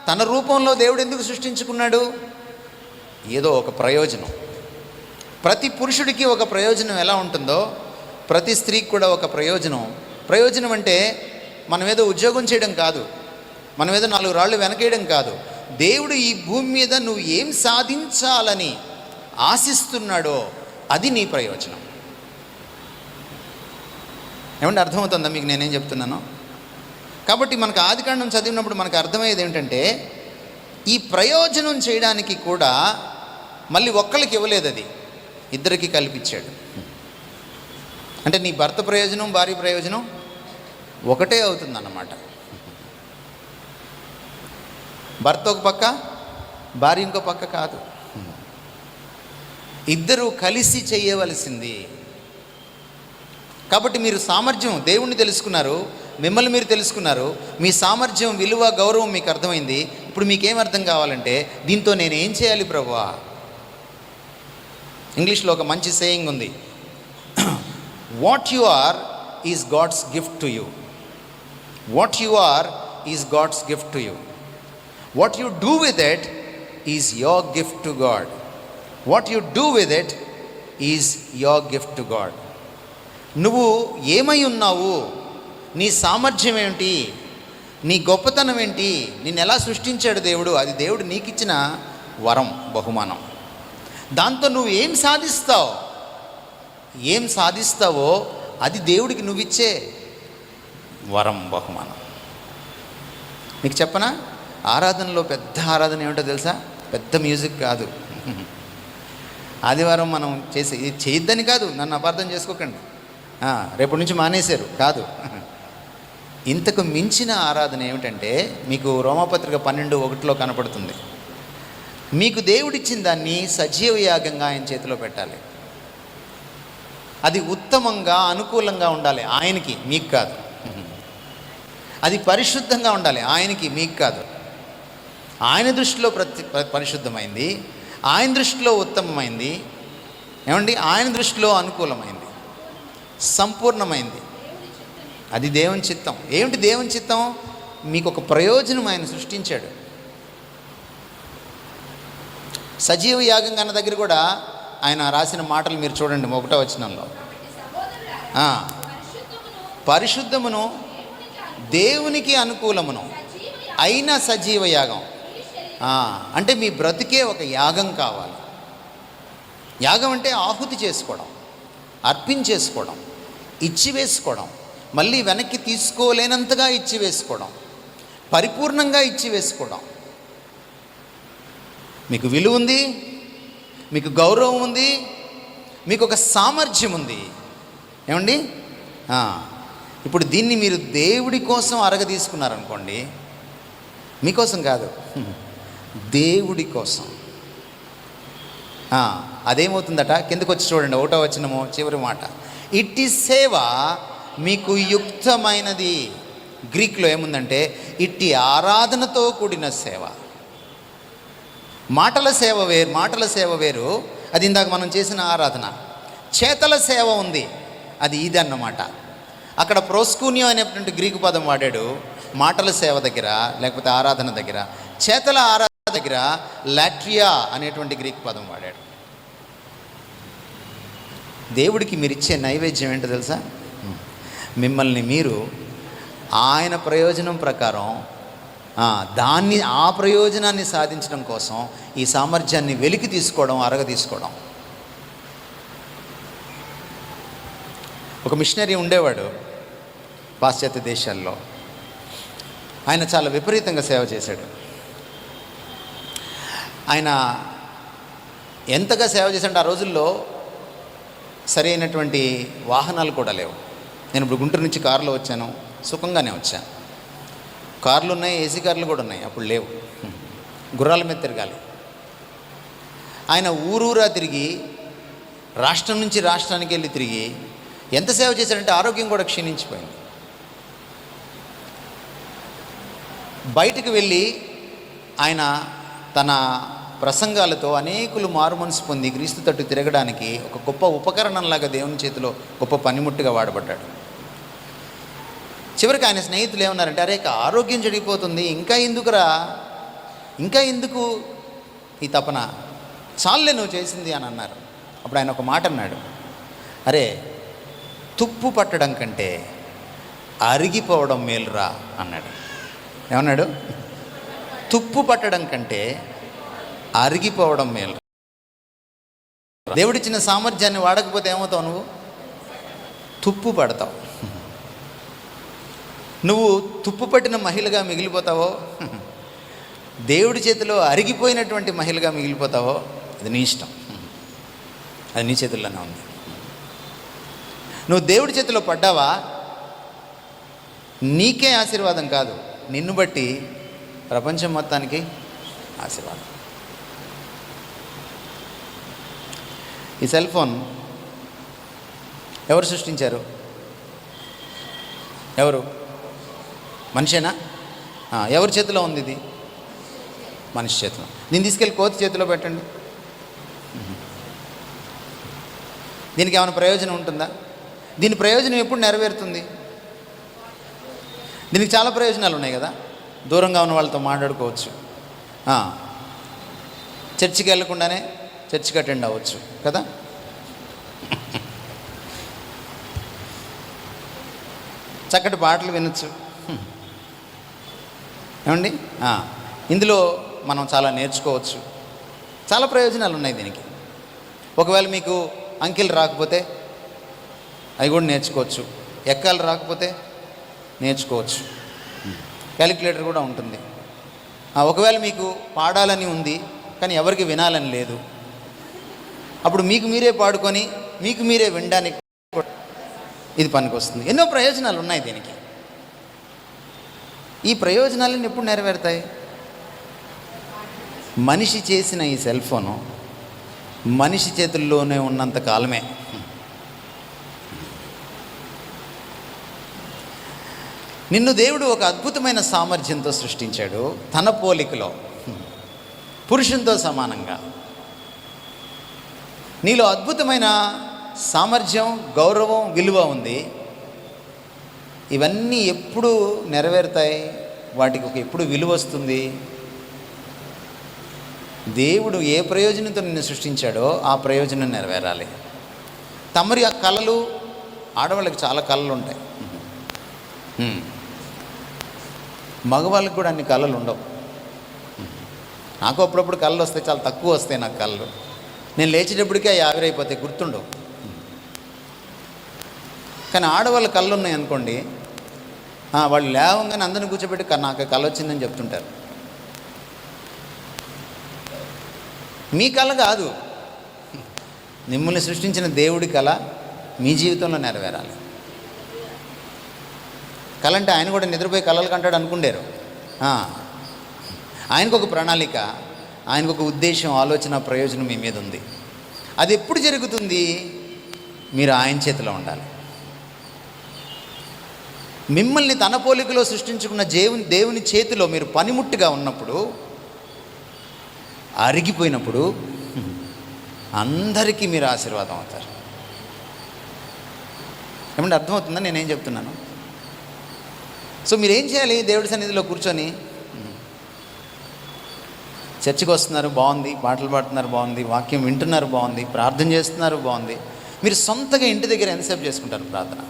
తన రూపంలో దేవుడు ఎందుకు సృష్టించుకున్నాడు? ఏదో ఒక ప్రయోజనం. ప్రతి పురుషుడికి ఒక ప్రయోజనం ఎలా ఉంటుందో ప్రతి స్త్రీకి కూడా ఒక ప్రయోజనం అంటే మనం ఏదో ఉద్యోగం చేయడం కాదు, మనం ఏదో 4 రాళ్ళు వెనకేయడం కాదు. దేవుడు ఈ భూమి మీద నువ్వు ఏం సాధించాలని ఆశిస్తున్నాడో అది నీ ప్రయోజనం. ఏమంటే అర్థమవుతుందా మీకు నేనేం చెప్తున్నాను? కాబట్టి మనకు ఆదికాండం చదివినప్పుడు మనకు అర్థమయ్యేది ఏమిటంటే ఈ ప్రయోజనం చేయడానికి కూడా మళ్ళీ ఒక్కళ్ళకి ఇవ్వలేదు, అది ఇద్దరికి కల్పించాడు. అంటే నీ భర్త ప్రయోజనం భార్య ప్రయోజనం ఒకటే అవుతుందన్నమాట. భర్త ఒక పక్క, భార్య ఇంకో పక్క కాదు. ఇద్దరూ కలిసి చేయవలసింది. కాబట్టి మీరు సామర్థ్యం, దేవుణ్ణి తెలుసుకున్నారు, మిమ్మల్ని మీరు తెలుసుకున్నారు, మీ సామర్థ్యం, విలువ, గౌరవం మీకు అర్థమైంది. ఇప్పుడు మీకేం అర్థం కావాలంటే దీంతో నేను ఏం చేయాలి ప్రభువా? ఇంగ్లీష్లో ఒక మంచి సేయింగ్ ఉంది, what you are is God's gift to you. What you are is God's gift to you. What you do with it is your gift to God. What you do with it is your gift to God. నువ్వు ఏమై ఉన్నావు, నీ సామర్థ్యం ఏమిటి, నీ గొప్పతనం ఏంటి, నిన్ను ఎలా సృష్టించాడు దేవుడు, అది దేవుడు నీకు ఇచ్చిన వరం, బహుమానం. దాంతో నువ్వు ఏం సాధిస్తావో అది దేవుడికి నువ్విచ్చే వరం, బహుమానం. మీకు చెప్పనా, ఆరాధనలో పెద్ద ఆరాధన ఏమిటో తెలుసా? పెద్ద మ్యూజిక్ కాదు. ఆదివారం మనం చేసే ఇది చేయొద్దని కాదు, నన్ను అపార్థం చేసుకోకండి, రేపటి నుంచి మానేశారు కాదు. ఇంతకు మించిన ఆరాధన ఏమిటంటే మీకు రోమాపత్రిక 12:1 కనపడుతుంది. మీకు దేవుడిచ్చిన దాన్ని సజీవ యాగంగా ఆయన చేతిలో పెట్టాలి. అది ఉత్తమంగా, అనుకూలంగా ఉండాలి ఆయనకి, మీకు కాదు. అది పరిశుద్ధంగా ఉండాలి ఆయనకి, మీకు కాదు. ఆయన దృష్టిలో పరిశుద్ధమైంది, ఆయన దృష్టిలో ఉత్తమమైంది, ఏమండి, ఆయన దృష్టిలో అనుకూలమైంది, సంపూర్ణమైంది. అది దేవుని చిత్తం. ఏమిటి దేవుని చిత్తం? మీకు ఒక ప్రయోజనం ఆయన సృష్టించాడు. సజీవ యాగం అన్న దగ్గర కూడా ఆయన రాసిన మాటలు మీరు చూడండి, 1వ వచనంలో, పరిశుద్ధమును దేవునికి అనుకూలమును అయిన సజీవ యాగం. అంటే మీ బ్రతికే ఒక యాగం కావాలి. యాగం అంటే ఆహుతి చేసుకోవడం, అర్పించేసుకోవడం, ఇచ్చివేసుకోవడం, మళ్ళీ వెనక్కి తీసుకోలేనంతగా ఇచ్చివేసుకోవడం, పరిపూర్ణంగా ఇచ్చివేసుకోవడం. మీకు విలువ ఉంది, మీకు గౌరవం ఉంది, మీకు ఒక సామర్థ్యం ఉంది. ఏమండి, ఇప్పుడు దీన్ని మీరు దేవుడి కోసం తీసుకున్నారనుకోండి, మీకోసం కాదు, దేవుడి కోసం. అదేమవుతుందట? కిందకు వచ్చి చూడండి, 1వ వచనము చివరి మాట, ఇట్టి సేవ మీకు యుక్తమైనది. గ్రీక్లో ఏముందంటే ఇట్టి ఆరాధనతో కూడిన సేవ. మాటల సేవ వేరు, అది ఇందాక మనం చేసిన ఆరాధన. చేతల సేవ ఉంది, అది ఇది అన్నమాట. అక్కడ ప్రోస్కూనియో అనేటువంటి గ్రీకు పదం వాడాడు మాటల సేవ దగ్గర, లేకపోతే ఆరాధన దగ్గర. చేతల ఆరాధన దగ్గర లాట్రియా అనేటువంటి గ్రీకు పదం వాడాడు. దేవుడికి మీరు ఇచ్చే నైవేద్యం ఏంటో తెలుసా? మిమ్మల్ని మీరు ఆయన ప్రయోజనం ప్రకారం ఆ ప్రయోజనాన్ని సాధించడం కోసం ఈ సామర్థ్యాన్ని వెలికి తీసుకోవడం, తీసుకోవడం. ఒక మిషనరీ ఉండేవాడు పాశ్చాత్య దేశాల్లో. ఆయన చాలా విపరీతంగా సేవ చేశాడు. ఆయన ఎంతగా సేవ చేశాడు, ఆ రోజుల్లో సరైనటువంటి వాహనాలు కూడా లేవు. నేను ఇప్పుడు గుంటూరు నుంచి కారులో వచ్చాను, సుఖంగానే వచ్చాను. కార్లు ఉన్నాయి, ఏసీ కార్లు కూడా ఉన్నాయి, అప్పుడు లేవు. గుర్రాల మీద తిరగాలి. ఆయన ఊరూరా తిరిగి, రాష్ట్రం నుంచి రాష్ట్రానికి వెళ్ళి తిరిగి ఎంత సేవ చేశాడంటే ఆరోగ్యం కూడా క్షీణించిపోయింది. బయటకు వెళ్ళి ఆయన తన ప్రసంగాలతో అనేకులు మారుమనసు పొంది క్రీస్తు తట్టు తిరగడానికి ఒక గొప్ప ఉపకరణంలాగా దేవుని చేతిలో గొప్ప పనిముట్టుగా వాడబడ్డాడు. చివరికి ఆయన స్నేహితులు ఏమన్నారంటే, అరే ఆరోగ్యం చెడిపోతుంది, ఇంకా ఎందుకు ఈ తపన, చాలులే నువ్వు చేసింది అని అన్నారు. అప్పుడు ఆయన ఒక మాట అన్నాడు, అరే తుప్పు పట్టడం కంటే అరిగిపోవడం మేలురా అన్నాడు. ఏమన్నాడు? తుప్పు పట్టడం కంటే అరిగిపోవడం మేలు. దేవుడిచ్చిన సామర్థ్యాన్ని వాడకపోతే ఏమవుతావు? నువ్వు తుప్పు పడతావు. నువ్వు తుప్పు పట్టిన మహిళగా మిగిలిపోతావో, దేవుడి చేతిలో అరిగిపోయినటువంటి మహిళగా మిగిలిపోతావో, అది నీ ఇష్టం. అది నీ చేతుల్లోనే ఉంది. నువ్వు దేవుడి చేతిలో పడ్డావా, నీకే ఆశీర్వాదం కాదు, నిన్ను బట్టి ప్రపంచం మొత్తానికి ఆశీర్వాదం. ఈ సెల్ ఫోన్ ఎవరు సృష్టించారు? ఎవరు? మనిషేనా? ఎవరి చేతిలో ఉంది ఇది? మనిషి చేతిలో. దీన్ని తీసుకెళ్ళి కోతి చేతిలో పెట్టండి, దీనికి ఏమైనా ప్రయోజనం ఉంటుందా? దీని ప్రయోజనం ఎప్పుడు నెరవేరుతుంది? దీనికి చాలా ప్రయోజనాలు ఉన్నాయి కదా. దూరంగా ఉన్న వాళ్ళతో మాట్లాడుకోవచ్చు, చర్చికి వెళ్ళకుండానే చర్చికి అటెండ్ అవ్వచ్చు కదా. చక్కటి పాటలు వినొచ్చు. ఏమండి? ఇందులో మనం చాలా నేర్చుకోవచ్చు. చాలా ప్రయోజనాలు ఉన్నాయి దీనికి. ఒకవేళ మీకు అంకెలు రాకపోతే అవి కూడా నేర్చుకోవచ్చు. ఎక్కాలు రాకపోతే నేర్చుకోవచ్చు. క్యాలిక్యులేటర్ కూడా ఉంటుంది. ఒకవేళ మీకు పాడాలని ఉంది కానీ ఎవరికి వినాలని లేదు, అప్పుడు మీకు మీరే పాడుకొని మీకు మీరే వినడానికి ఇది పనికొస్తుంది. ఎన్నో ప్రయోజనాలు ఉన్నాయి దీనికి. ఈ ప్రయోజనాలన్నీ ఎప్పుడు నెరవేరుతాయి? మనిషి చేసిన ఈ సెల్ ఫోను మనిషి చేతుల్లోనే ఉన్నంత కాలమే. నిన్ను దేవుడు ఒక అద్భుతమైన సామర్థ్యంతో సృష్టించాడు. తన పోలికలో, పురుషునితో సమానంగా. నీలో అద్భుతమైన సామర్థ్యం, గౌరవం, విలువ ఉంది. ఇవన్నీ ఎప్పుడు నెరవేరుతాయి? వాటికి ఒక ఎప్పుడు విలువ వస్తుంది? దేవుడు ఏ ప్రయోజనంతో నిన్ను సృష్టించాడో ఆ ప్రయోజనం నెరవేరాలి. తమరి ఆ కళలు, ఆడవాళ్ళకి చాలా కళలు ఉంటాయి, మగవాళ్ళకి కూడా అన్ని కళలు ఉండవు. నాకు అప్పుడప్పుడు కళలు వస్తాయి, చాలా తక్కువ వస్తాయి నాకు కళలు. నేను లేచేటప్పటికే అవి ఆవిరైపోతాయి, గుర్తుండవు. కానీ ఆడవాళ్ళ కళ్ళు ఉన్నాయి అనుకోండి, వాళ్ళు లేవంగానే అందరిని కూర్చోబెట్టి నాకు కళ వచ్చిందని చెప్తుంటారు. మీ కళ కాదు, మిమ్మల్ని సృష్టించిన దేవుడి కళ మీ జీవితంలో నెరవేరాలి. కళ అంటే ఆయన కూడా నిద్రపోయి కళలు కంటాడు అనుకుండారు. ఆయనకు ఒక ప్రణాళిక, ఆయనకు ఒక ఉద్దేశం, ఆలోచన, ప్రయోజనం మీ మీద ఉంది. అది ఎప్పుడు జరుగుతుంది? మీరు ఆయన చేతిలో ఉండాలి. మిమ్మల్ని తన పోలికలో సృష్టించుకున్న దేవుని చేతిలో మీరు పనిముట్టుగా ఉన్నప్పుడు, అరిగిపోయినప్పుడు అందరికీ మీరు ఆశీర్వాదం అవుతారు. ఏమంటే అర్థమవుతుందా నేనేం చెప్తున్నాను? సో మీరేం చేయాలి? దేవుడి సన్నిధిలో కూర్చొని, చర్చికి వస్తున్నారు, బాగుంది, పాటలు పాడుతున్నారు, బాగుంది, వాక్యం వింటున్నారు, బాగుంది, ప్రార్థన చేస్తున్నారు, బాగుంది. మీరు సొంతగా ఇంటి దగ్గర ఎంతసేపు చేసుకుంటారు ప్రార్థన?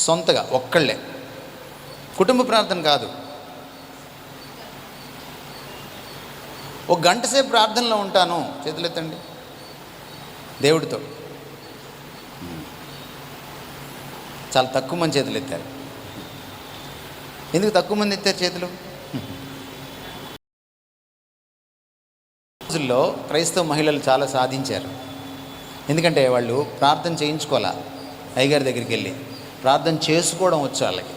సొంతగా ఒక్కళ్ళే, కుటుంబ ప్రార్థన కాదు. ఒక గంట సేపు ప్రార్థనలో ఉంటాను, చేతులెత్తండి. దేవుడితో చాలా తక్కువ మంది చేతులు ఎత్తారు. ఎందుకు తక్కువ మంది ఎత్తారు చేతులు? రోజుల్లో క్రైస్తవ మహిళలు చాలా సాధించారు. ఎందుకంటే వాళ్ళు ప్రార్థన చేయించుకోవాలా, అయ్యగారి దగ్గరికి వెళ్ళి ప్రార్థన చేసుకోవడం వచ్చు వాళ్ళకి.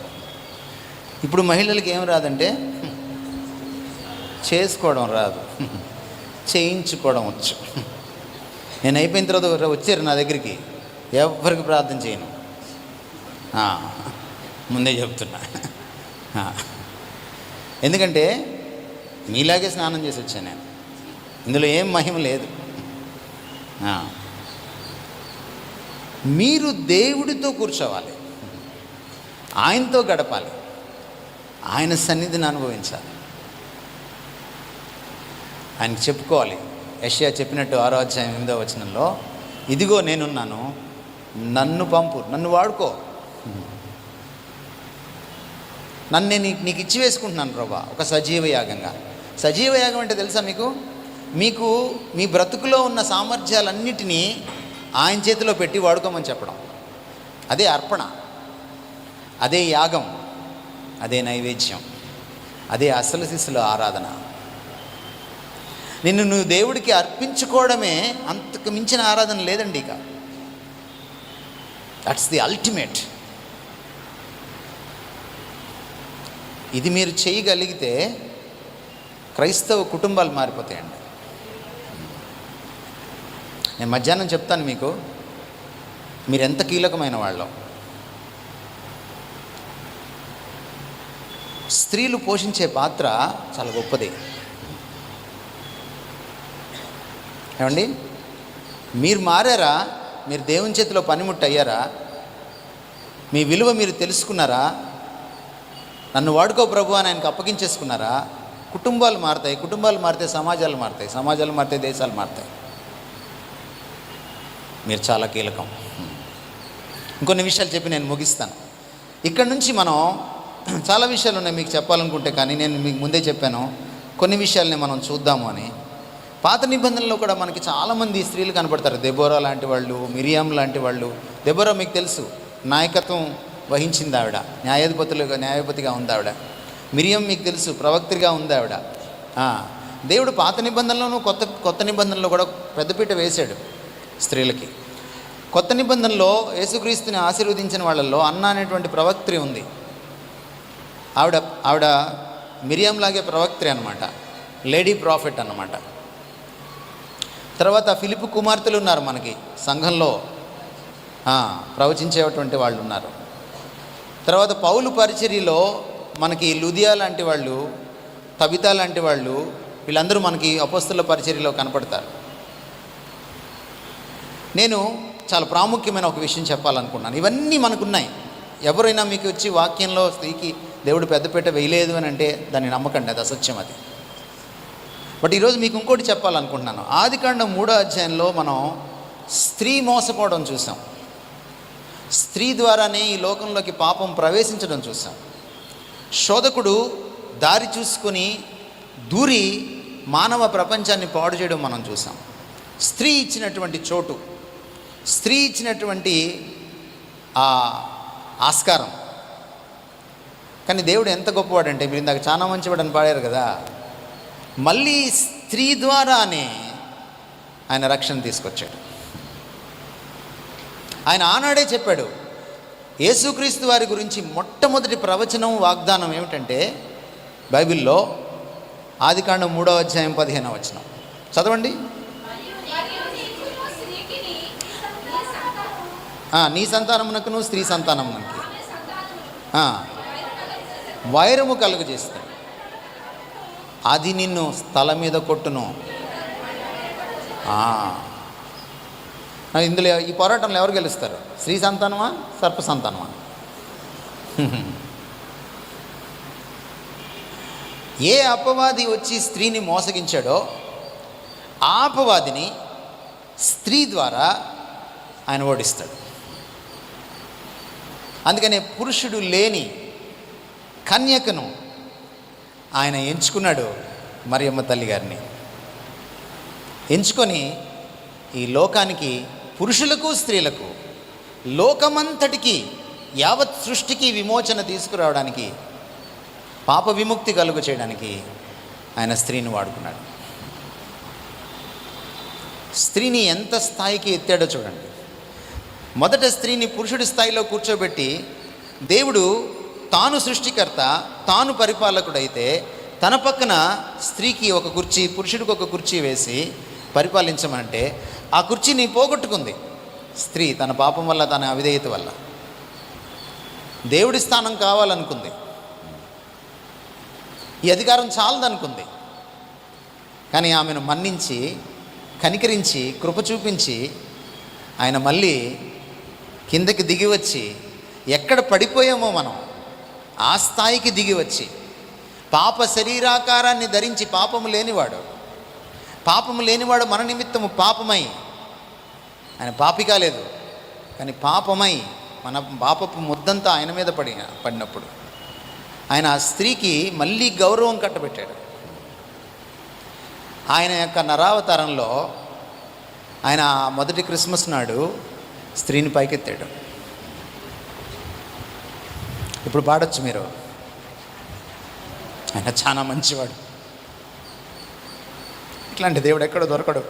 ఇప్పుడు మహిళలకి ఏం రాదంటే చేసుకోవడం రాదు, చేయించుకోవడం వచ్చు. నేను అయిపోయిన తర్వాత వచ్చారు నా దగ్గరికి, ఎవరికి ప్రార్థన చేయను, ముందే చెప్తున్నా. ఎందుకంటే మీలాగే స్నానం చేసి వచ్చాను నేను, ఇందులో ఏం మహిమ లేదు. మీరు దేవుడితో కూర్చోవాలి, ఆయనతో గడపాలి, ఆయన సన్నిధిని అనుభవించాలి, ఆయనకి చెప్పుకోవాలి. యెషయా చెప్పినట్టు 6వ అధ్యాయం 8వ వచనంలో, ఇదిగో నేనున్నాను, నన్ను పంపు, నన్ను వాడుకో, నన్ను నేను నీకు ఇచ్చి వేసుకుంటున్నాను ప్రభా, ఒక సజీవ యాగంగా. సజీవ యాగం అంటే తెలుసా మీకు? మీకు మీ బ్రతుకులో ఉన్న సామర్థ్యాలన్నిటినీ ఆయన చేతిలో పెట్టి వాడుకోమని చెప్పడం. అదే అర్పణ, అదే యాగం, అదే నైవేద్యం, అదే అసలు శిశుల ఆరాధన. నిన్ను నువ్వు దేవుడికి అర్పించుకోవడమే అంతకు మించిన ఆరాధన లేదండి. ఇక దట్స్ ది అల్టిమేట్. ఇది మీరు చేయగలిగితే క్రైస్తవ కుటుంబాలు మారిపోతాయండి. నేను మధ్యాహ్నం చెప్తాను మీకు, మీరు ఎంత కీలకమైన వాళ్ళో. స్త్రీలు పోషించే పాత్ర చాలా గొప్పది. ఏమండి, మీరు మారారా? మీరు దేవుని చేతిలో పనిముట్టు అయ్యారా? మీ విలువ మీరు తెలుసుకున్నారా? నన్ను వాడుకో ప్రభు అని ఆయనకు అప్పగించేసుకున్నారా? కుటుంబాలు మారుతాయి, కుటుంబాలు మారితే సమాజాలు మారుతాయి, సమాజాలు మారితే దేశాలు మారుతాయి. మీరు చాలా కీలకం. ఇంకొన్ని విషయాలు చెప్పి నేను ముగిస్తాను. ఇక్కడ నుంచి మనం చాలా విషయాలు ఉన్నాయి మీకు చెప్పాలనుకుంటే, కానీ నేను మీకు ముందే చెప్పాను కొన్ని విషయాల్ని మనం చూద్దాము అని. పాత నిబంధనలో కూడా మనకి చాలామంది స్త్రీలు కనపడతారు. దెబోరా లాంటి వాళ్ళు, మిరియాం లాంటి వాళ్ళు. దెబోరా మీకు తెలుసు, నాయకత్వం వహించింది ఆవిడ, న్యాయపతిగా ఉంది ఆవిడ. మిరియం మీకు తెలుసు, ప్రవక్తగా ఉంది ఆవిడ. దేవుడు పాత నిబంధనలోనూ కొత్త నిబంధనలో కూడా పెద్దపీట వేశాడు స్త్రీలకి. కొత్త నిబంధనలో యేసుక్రీస్తుని ఆశీర్వదించిన వాళ్ళల్లో అన్న అనేటువంటి ప్రవక్త్రి ఉంది. ఆవిడ మిరియంలాగే ప్రవక్త్రి అన్నమాట, లేడీ ప్రాఫిట్ అన్నమాట. తర్వాత ఫిలిప్పు కుమార్తెలు ఉన్నారు మనకి సంఘంలో, ప్రవచించేటువంటి వాళ్ళు ఉన్నారు. తర్వాత పౌలు పరిచర్యలో మనకి లుదియా లాంటి వాళ్ళు, తబితా లాంటి వాళ్ళు, వీళ్ళందరూ మనకి అపోస్తలుల పరిచర్యలో కనపడతారు. నేను చాలా ప్రాముఖ్యమైన ఒక విషయం చెప్పాలనుకున్నాను. ఇవన్నీ మనకున్నాయి. ఎవరైనా మీకు వచ్చి వాక్యంలో స్త్రీకి దేవుడు పెద్దపీట వేయలేదు అని అంటే దాన్ని నమ్మకండి, అది అసత్యం అది. బట్ ఈరోజు మీకు ఇంకోటి చెప్పాలనుకుంటున్నాను. ఆదికాండం 3వ అధ్యాయంలో మనం స్త్రీ మోసపోవడం చూసాం. స్త్రీ ద్వారానే ఈ లోకంలోకి పాపం ప్రవేశించడం చూసాం. శోధకుడు దారి చూసుకొని దూరి మానవ ప్రపంచాన్ని పాడు చేయడం మనం చూసాం. స్త్రీ ఇచ్చినటువంటి చోటు, స్త్రీ ఇచ్చినటువంటి ఆస్కారం. కానీ దేవుడు ఎంత గొప్పవాడంటే, మీరు ఇందాక చాలా మంచివాడని పాడారు కదా, మళ్ళీ స్త్రీ ద్వారానే ఆయన రక్షణ తీసుకొచ్చాడు. ఆయన ఆనాడే చెప్పాడు. యేసుక్రీస్తు వారి గురించి మొట్టమొదటి ప్రవచనం, వాగ్దానం ఏమిటంటే బైబిల్లో ఆదికాండం 3వ అధ్యాయం 15వ వచనం చదవండి. నీ సంతానమునకును స్త్రీ సంతానమునకు వైరము కలుగజేస్తాడు, అది నిన్ను స్థల మీద కొట్టును. ఇందులో ఈ పోరాటంలో ఎవరు గెలుస్తారు? స్త్రీ సంతానమా, సర్ప సంతానమా? ఏ అపవాది వచ్చి స్త్రీని మోసగించాడో ఆ అపవాదిని స్త్రీ ద్వారా ఆయన ఓడిస్తాడు. అందుకనే పురుషుడు లేని కన్యకను ఆయన ఎంచుకున్నాడు, మరియమ్మ తల్లి గారిని ఎంచుకొని ఈ లోకానికి, పురుషులకు స్త్రీలకు, లోకమంతటికి, యావత్ సృష్టికి విమోచన తీసుకురావడానికి, పాప విముక్తి కలుగు చేయడానికి ఆయన స్త్రీని వాడుకున్నాడు. స్త్రీని ఎంత స్థాయికి ఎత్తాడో చూడండి. మొదట స్త్రీని పురుషుడి స్థాయిలో కూర్చోబెట్టి దేవుడు తాను సృష్టికర్త, తాను పరిపాలకుడైతే తన పక్కన స్త్రీకి ఒక కుర్చీ, పురుషుడికి ఒక కుర్చీ వేసి పరిపాలించమంటే ఆ కుర్చీని పోగొట్టుకుంది స్త్రీ తన పాపం వల్ల, తన అవిధేయత వల్ల. దేవుడి స్థానం కావాలనుకుంది, ఈ అధికారం చాలదనుకుంది. కానీ ఆమెను మన్నించి, కనికరించి, కృప చూపించి ఆయన మళ్ళీ కిందకి దిగి వచ్చి ఎక్కడ పడిపోయామో మనం ఆ స్థాయికి దిగి వచ్చి పాప శరీరాకారాన్ని ధరించి పాపము లేనివాడు మన నిమిత్తము పాపమై, ఆయన పాపి కాలేదు కానీ పాపమై మన పాపపు ముద్దంతా ఆయన మీద పడినప్పుడు ఆయన ఆ స్త్రీకి మళ్ళీ గౌరవం కట్టబెట్టాడు. ఆయన యొక్క నరావతారంలో ఆయన మొదటి క్రిస్మస్ నాడు స్త్రీని పైకెత్తాడు. ఇప్పుడు పాడొచ్చు మీరు, ఆయన చాలా మంచివాడు. ఇట్లాంటి దేవుడు ఎక్కడో దొరకడు.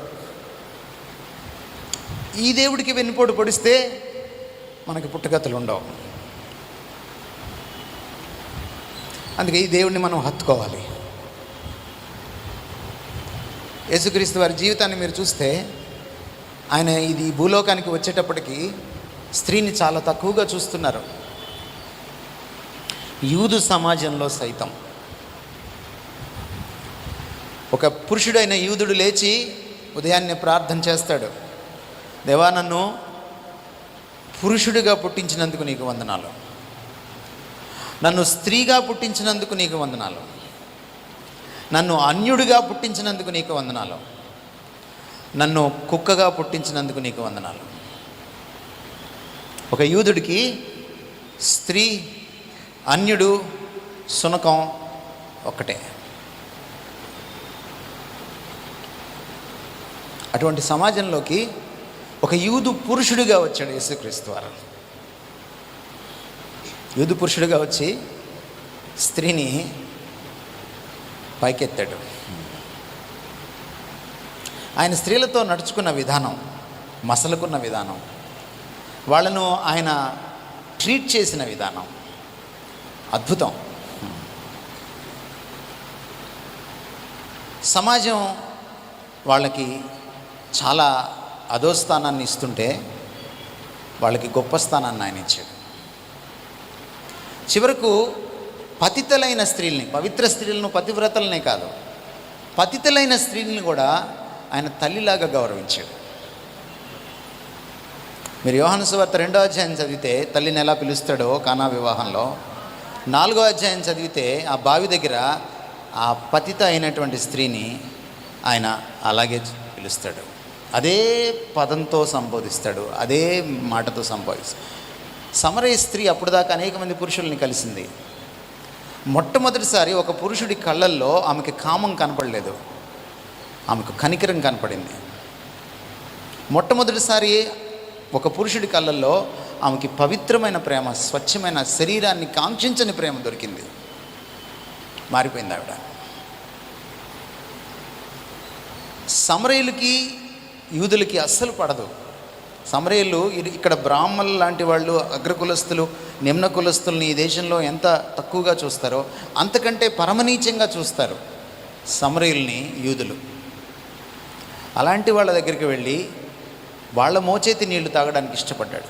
ఈ దేవుడికి వెన్నుపోటు పొడిస్తే మనకి పుట్టగతులు ఉండవు. అందుకే ఈ దేవుడిని మనం హత్తుకోవాలి. యేసుక్రీస్తు వారి జీవితాన్ని మీరు చూస్తే ఆయన ఇది భూలోకానికి వచ్చేటప్పటికి స్త్రీని చాలా తక్కువగా చూస్తున్నారు. యూదు సమాజంలో సైతం ఒక పురుషుడైన యూదుడు లేచి ఉదయాన్నే ప్రార్థన చేస్తాడు, దేవా నన్ను పురుషుడిగా పుట్టించినందుకు నీకు వందనాలు, నన్ను స్త్రీగా పుట్టించినందుకు నీకు వందనాలు, నన్ను అన్యుడిగా పుట్టించినందుకు నీకు వందనాలు, నన్ను కుక్కగా పుట్టించినందుకు నీకు వందనాలు. ఒక యూదుడికి స్త్రీ, అన్యుడు, శునకం ఒక్కటే. అటువంటి సమాజంలోకి ఒక యూదు పురుషుడిగా వచ్చాడు యేసుక్రీస్తు వారు. యూదు పురుషుడిగా వచ్చి స్త్రీని పైకెత్తాడు. ఆయన స్త్రీలతో నడుచుకున్న విధానం, మసలుకున్న విధానం, వాళ్ళను ఆయన ట్రీట్ చేసిన విధానం అద్భుతం. సమాజం వాళ్ళకి చాలా అధోస్థానాన్ని ఇస్తుంటే వాళ్ళకి గొప్ప స్థానాన్ని ఆయన ఇచ్చాడు. చివరకు పతితులైన స్త్రీల్ని, పవిత్ర స్త్రీలను, పతివ్రతలనే కాదు, పతితులైన స్త్రీల్ని కూడా ఆయన తల్లిలాగా గౌరవించాడు. మీరు యోహాను సువార్త 2వ అధ్యాయం చదివితే తల్లిని ఎలా పిలుస్తాడో కానా వివాహంలో, 4వ అధ్యాయం చదివితే ఆ బావి దగ్గర ఆ పతిత అయినటువంటి స్త్రీని ఆయన అలాగే పిలుస్తాడు. అదే పదంతో సంబోధిస్తాడు, అదే మాటతో సంబోధిస్తాడు. సమరయ స్త్రీ అప్పుడు దాకా అనేక మంది పురుషుల్ని కలిసింది. మొట్టమొదటిసారి ఒక పురుషుడి కళ్ళల్లో ఆమెకి కామం కనపడలేదు, ఆమెకు కనికరం కనపడింది. మొట్టమొదటిసారి ఒక పురుషుడి కళ్ళల్లో ఆమెకి పవిత్రమైన ప్రేమ, స్వచ్ఛమైన శరీరాన్ని కాంక్షించని ప్రేమ దొరికింది. మారిపోయింది ఆవిడ. సమరయులకి యూదులకి అస్సలు పడదు. సమరయులు ఇక్కడ బ్రాహ్మణులు లాంటి వాళ్ళు, అగ్రకులస్తులు, నిమ్న కులస్తుల్ని ఈ దేశంలో ఎంత తక్కువగా చూస్తారో అంతకంటే పరమనీచంగా చూస్తారు సమరయుల్ని యూదులు. అలాంటి వాళ్ళ దగ్గరికి వెళ్ళి వాళ్ళ మోచేతి నీళ్లు తాగడానికి ఇష్టపడ్డాడు.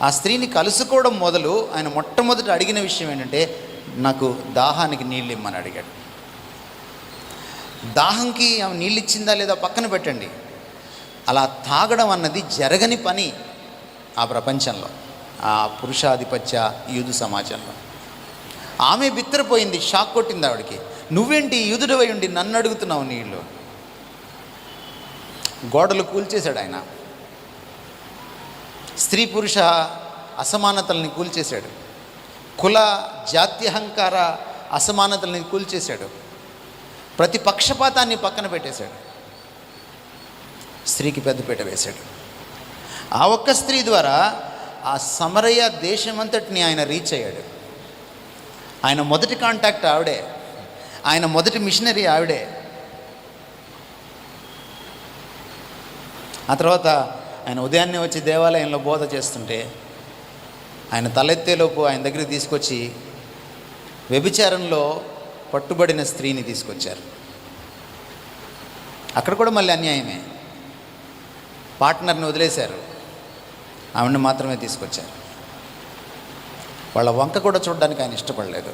ఆ స్త్రీని కలుసుకోవడం మొదలు ఆయన మొట్టమొదట అడిగిన విషయం ఏంటంటే, నాకు దాహానికి నీళ్ళు ఇమ్మని అడిగాడు. దాహంకి ఆమె నీళ్ళు ఇచ్చిందా లేదా పక్కన పెట్టండి, అలా తాగడం అన్నది జరగని పని ఆ ప్రపంచంలో, ఆ పురుషాధిపత్య యూదు సమాజంలో. ఆమె బిత్తరపోయింది, షాక్ కొట్టింది ఆవిడకి. నువ్వేంటి యూదుడివై ఉండి నన్ను అడుగుతున్నావు నీళ్ళు? గోడలు కూల్చేశాడు ఆయన. స్త్రీ పురుష అసమానతల్ని కూల్చేశాడు. కుల జాత్యహంకార అసమానతల్ని కూల్చేశాడు. ప్రతి పక్షపాతాన్ని పక్కన పెట్టేశాడు. స్త్రీకి పెద్దపీట వేశాడు. ఆ ఒక్క స్త్రీ ద్వారా ఆ సమరయ దేశమంతటిని ఆయన రీచ్ అయ్యాడు. ఆయన మొదటి కాంటాక్ట్ ఆవిడే, ఆయన మొదటి మిషనరీ ఆవిడే. ఆ తర్వాత ఆయన ఉదయాన్నే వచ్చి దేవాలయంలో బోధ చేస్తుంటే ఆయన తలెత్తేలోపు ఆయన దగ్గరికి తీసుకొచ్చి వ్యభిచారంలో పట్టుబడిన స్త్రీని తీసుకొచ్చారు. అక్కడ కూడా మళ్ళీ అన్యాయమే. పార్ట్నర్ని వదిలేశారు, ఆవిడని మాత్రమే తీసుకొచ్చారు. వాళ్ళ వంక కూడా చూడడానికి ఆయన ఇష్టపడలేదు.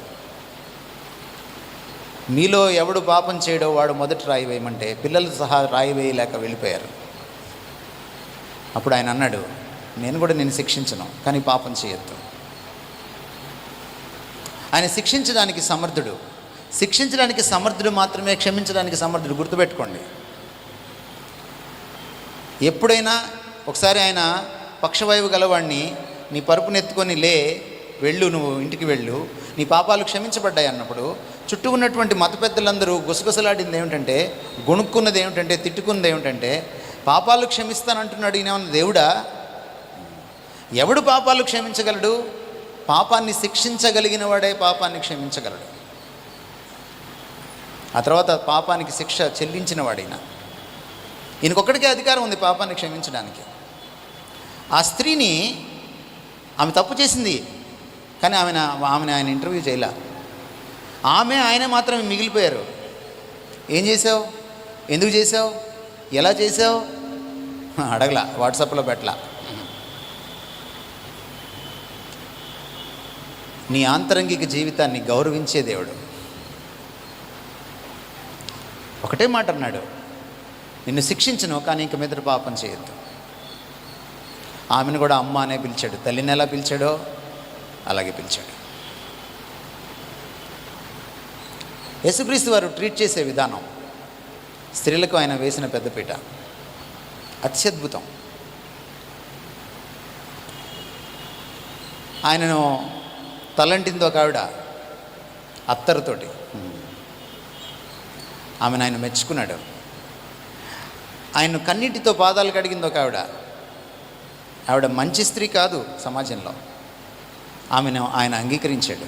మీలో ఎవడు పాపం చేయడో వాడు మొదటి రాయి వేయమంటే పిల్లలు సహా రాయి వేయలేక వెళ్ళిపోయారు. అప్పుడు ఆయన అన్నాడు, నేను కూడా నిన్ను శిక్షించను, కానీ పాపం చేయొద్దు. ఆయన శిక్షించడానికి సమర్థుడు. శిక్షించడానికి సమర్థుడు మాత్రమే క్షమించడానికి సమర్థుడు. గుర్తుపెట్టుకోండి. ఎప్పుడైనా ఒకసారి ఆయన పక్షవాయువు గలవాడిని, నీ పరుపునెత్తుకొని వెళ్ళు, నువ్వు ఇంటికి వెళ్ళు, నీ పాపాలు క్షమించబడ్డాయి అన్నప్పుడు చుట్టూ ఉన్నటువంటి మత పెద్దలందరూ గుసగుసలాడింది ఏమిటంటే, గొణుక్కున్నది ఏమిటంటే, తిట్టుకున్నది ఏమిటంటే, పాపాలు క్షమిస్తానంటున్నాడు ఈయన దేవుడా? ఎవడు పాపాలు క్షమించగలడు? పాపాన్ని శిక్షించగలిగిన వాడే పాపాన్ని క్షమించగలడు. ఆ తర్వాత పాపానికి శిక్ష చెల్లించిన వాడైనా. ఈయనకొక్కడికే అధికారం ఉంది పాపాన్ని క్షమించడానికి. ఆ స్త్రీని, ఆమె తప్పు చేసింది, కానీ ఆమెను ఆయన ఇంటర్వ్యూ చేయలే. ఆయన మాత్రమే మిగిలిపోయారు. ఏం చేసావు, ఎందుకు చేసావు, ఎలా చేసావు అడగలా, వాట్సాప్లో పెట్టలా. నీ ఆంతరంగిక జీవితాన్ని గౌరవించే దేవుడు ఒకటే మాట అన్నాడు, నిన్ను శిక్షించను, కానీ ఇంక మీదట పాపం చేయొద్దు. ఆమెను కూడా అమ్మ అనే పిలిచాడు. తల్లిని ఎలా పిలిచాడో అలాగే పిలిచాడు. యేసుక్రీస్తు వారు ట్రీట్ చేసే విధానం, స్త్రీలకు ఆయన వేసిన పెద్దపీట అత్యద్భుతం. ఆయనను తలంటిందో ఒక ఆవిడ అత్తరుతోటి, ఆమెను ఆయన మెచ్చుకున్నాడు. ఆయన కన్నీటితో పాదాలు కడిగింది ఒక ఆవిడ మంచి స్త్రీ కాదు సమాజంలో, ఆమెను ఆయన అంగీకరించాడు.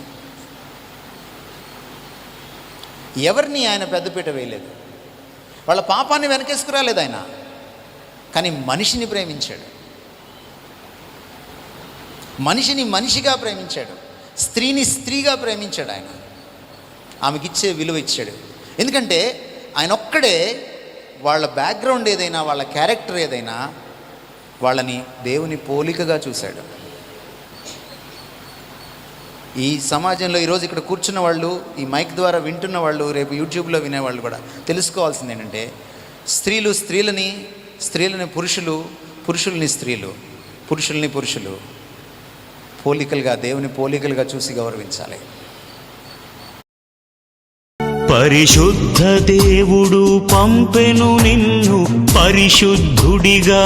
ఎవరిని ఆయన పెద్దపీట వేయలేదు, వాళ్ళ పాపాన్ని వెనకేసుకురాలేదు ఆయన, కానీ మనిషిని ప్రేమించాడు, మనిషిని మనిషిగా ప్రేమించాడు, స్త్రీని స్త్రీగా ప్రేమించాడు. ఆయన ఆమెకిచ్చే విలువ ఇచ్చాడు. ఎందుకంటే ఆయన ఒక్కడే వాళ్ళ బ్యాక్గ్రౌండ్ ఏదైనా, వాళ్ళ క్యారెక్టర్ ఏదైనా, వాళ్ళని దేవుని పోలికగా చూశాడు. ఈ సమాజంలో ఈరోజు ఇక్కడ కూర్చున్న వాళ్ళు, ఈ మైక్ ద్వారా వింటున్న వాళ్ళు, రేపు యూట్యూబ్లో వినేవాళ్ళు కూడా తెలుసుకోవాల్సింది ఏంటంటే, స్త్రీలు స్త్రీలని, స్త్రీలని పురుషులు, పురుషుల్ని స్త్రీలు, పురుషుల్ని పురుషులు పోలికలుగా, దేవుని పోలికలుగా చూసి గౌరవించాలి. పరిశుద్ధ దేవుడు పంపెను నిన్ను పరిశుద్ధుడిగా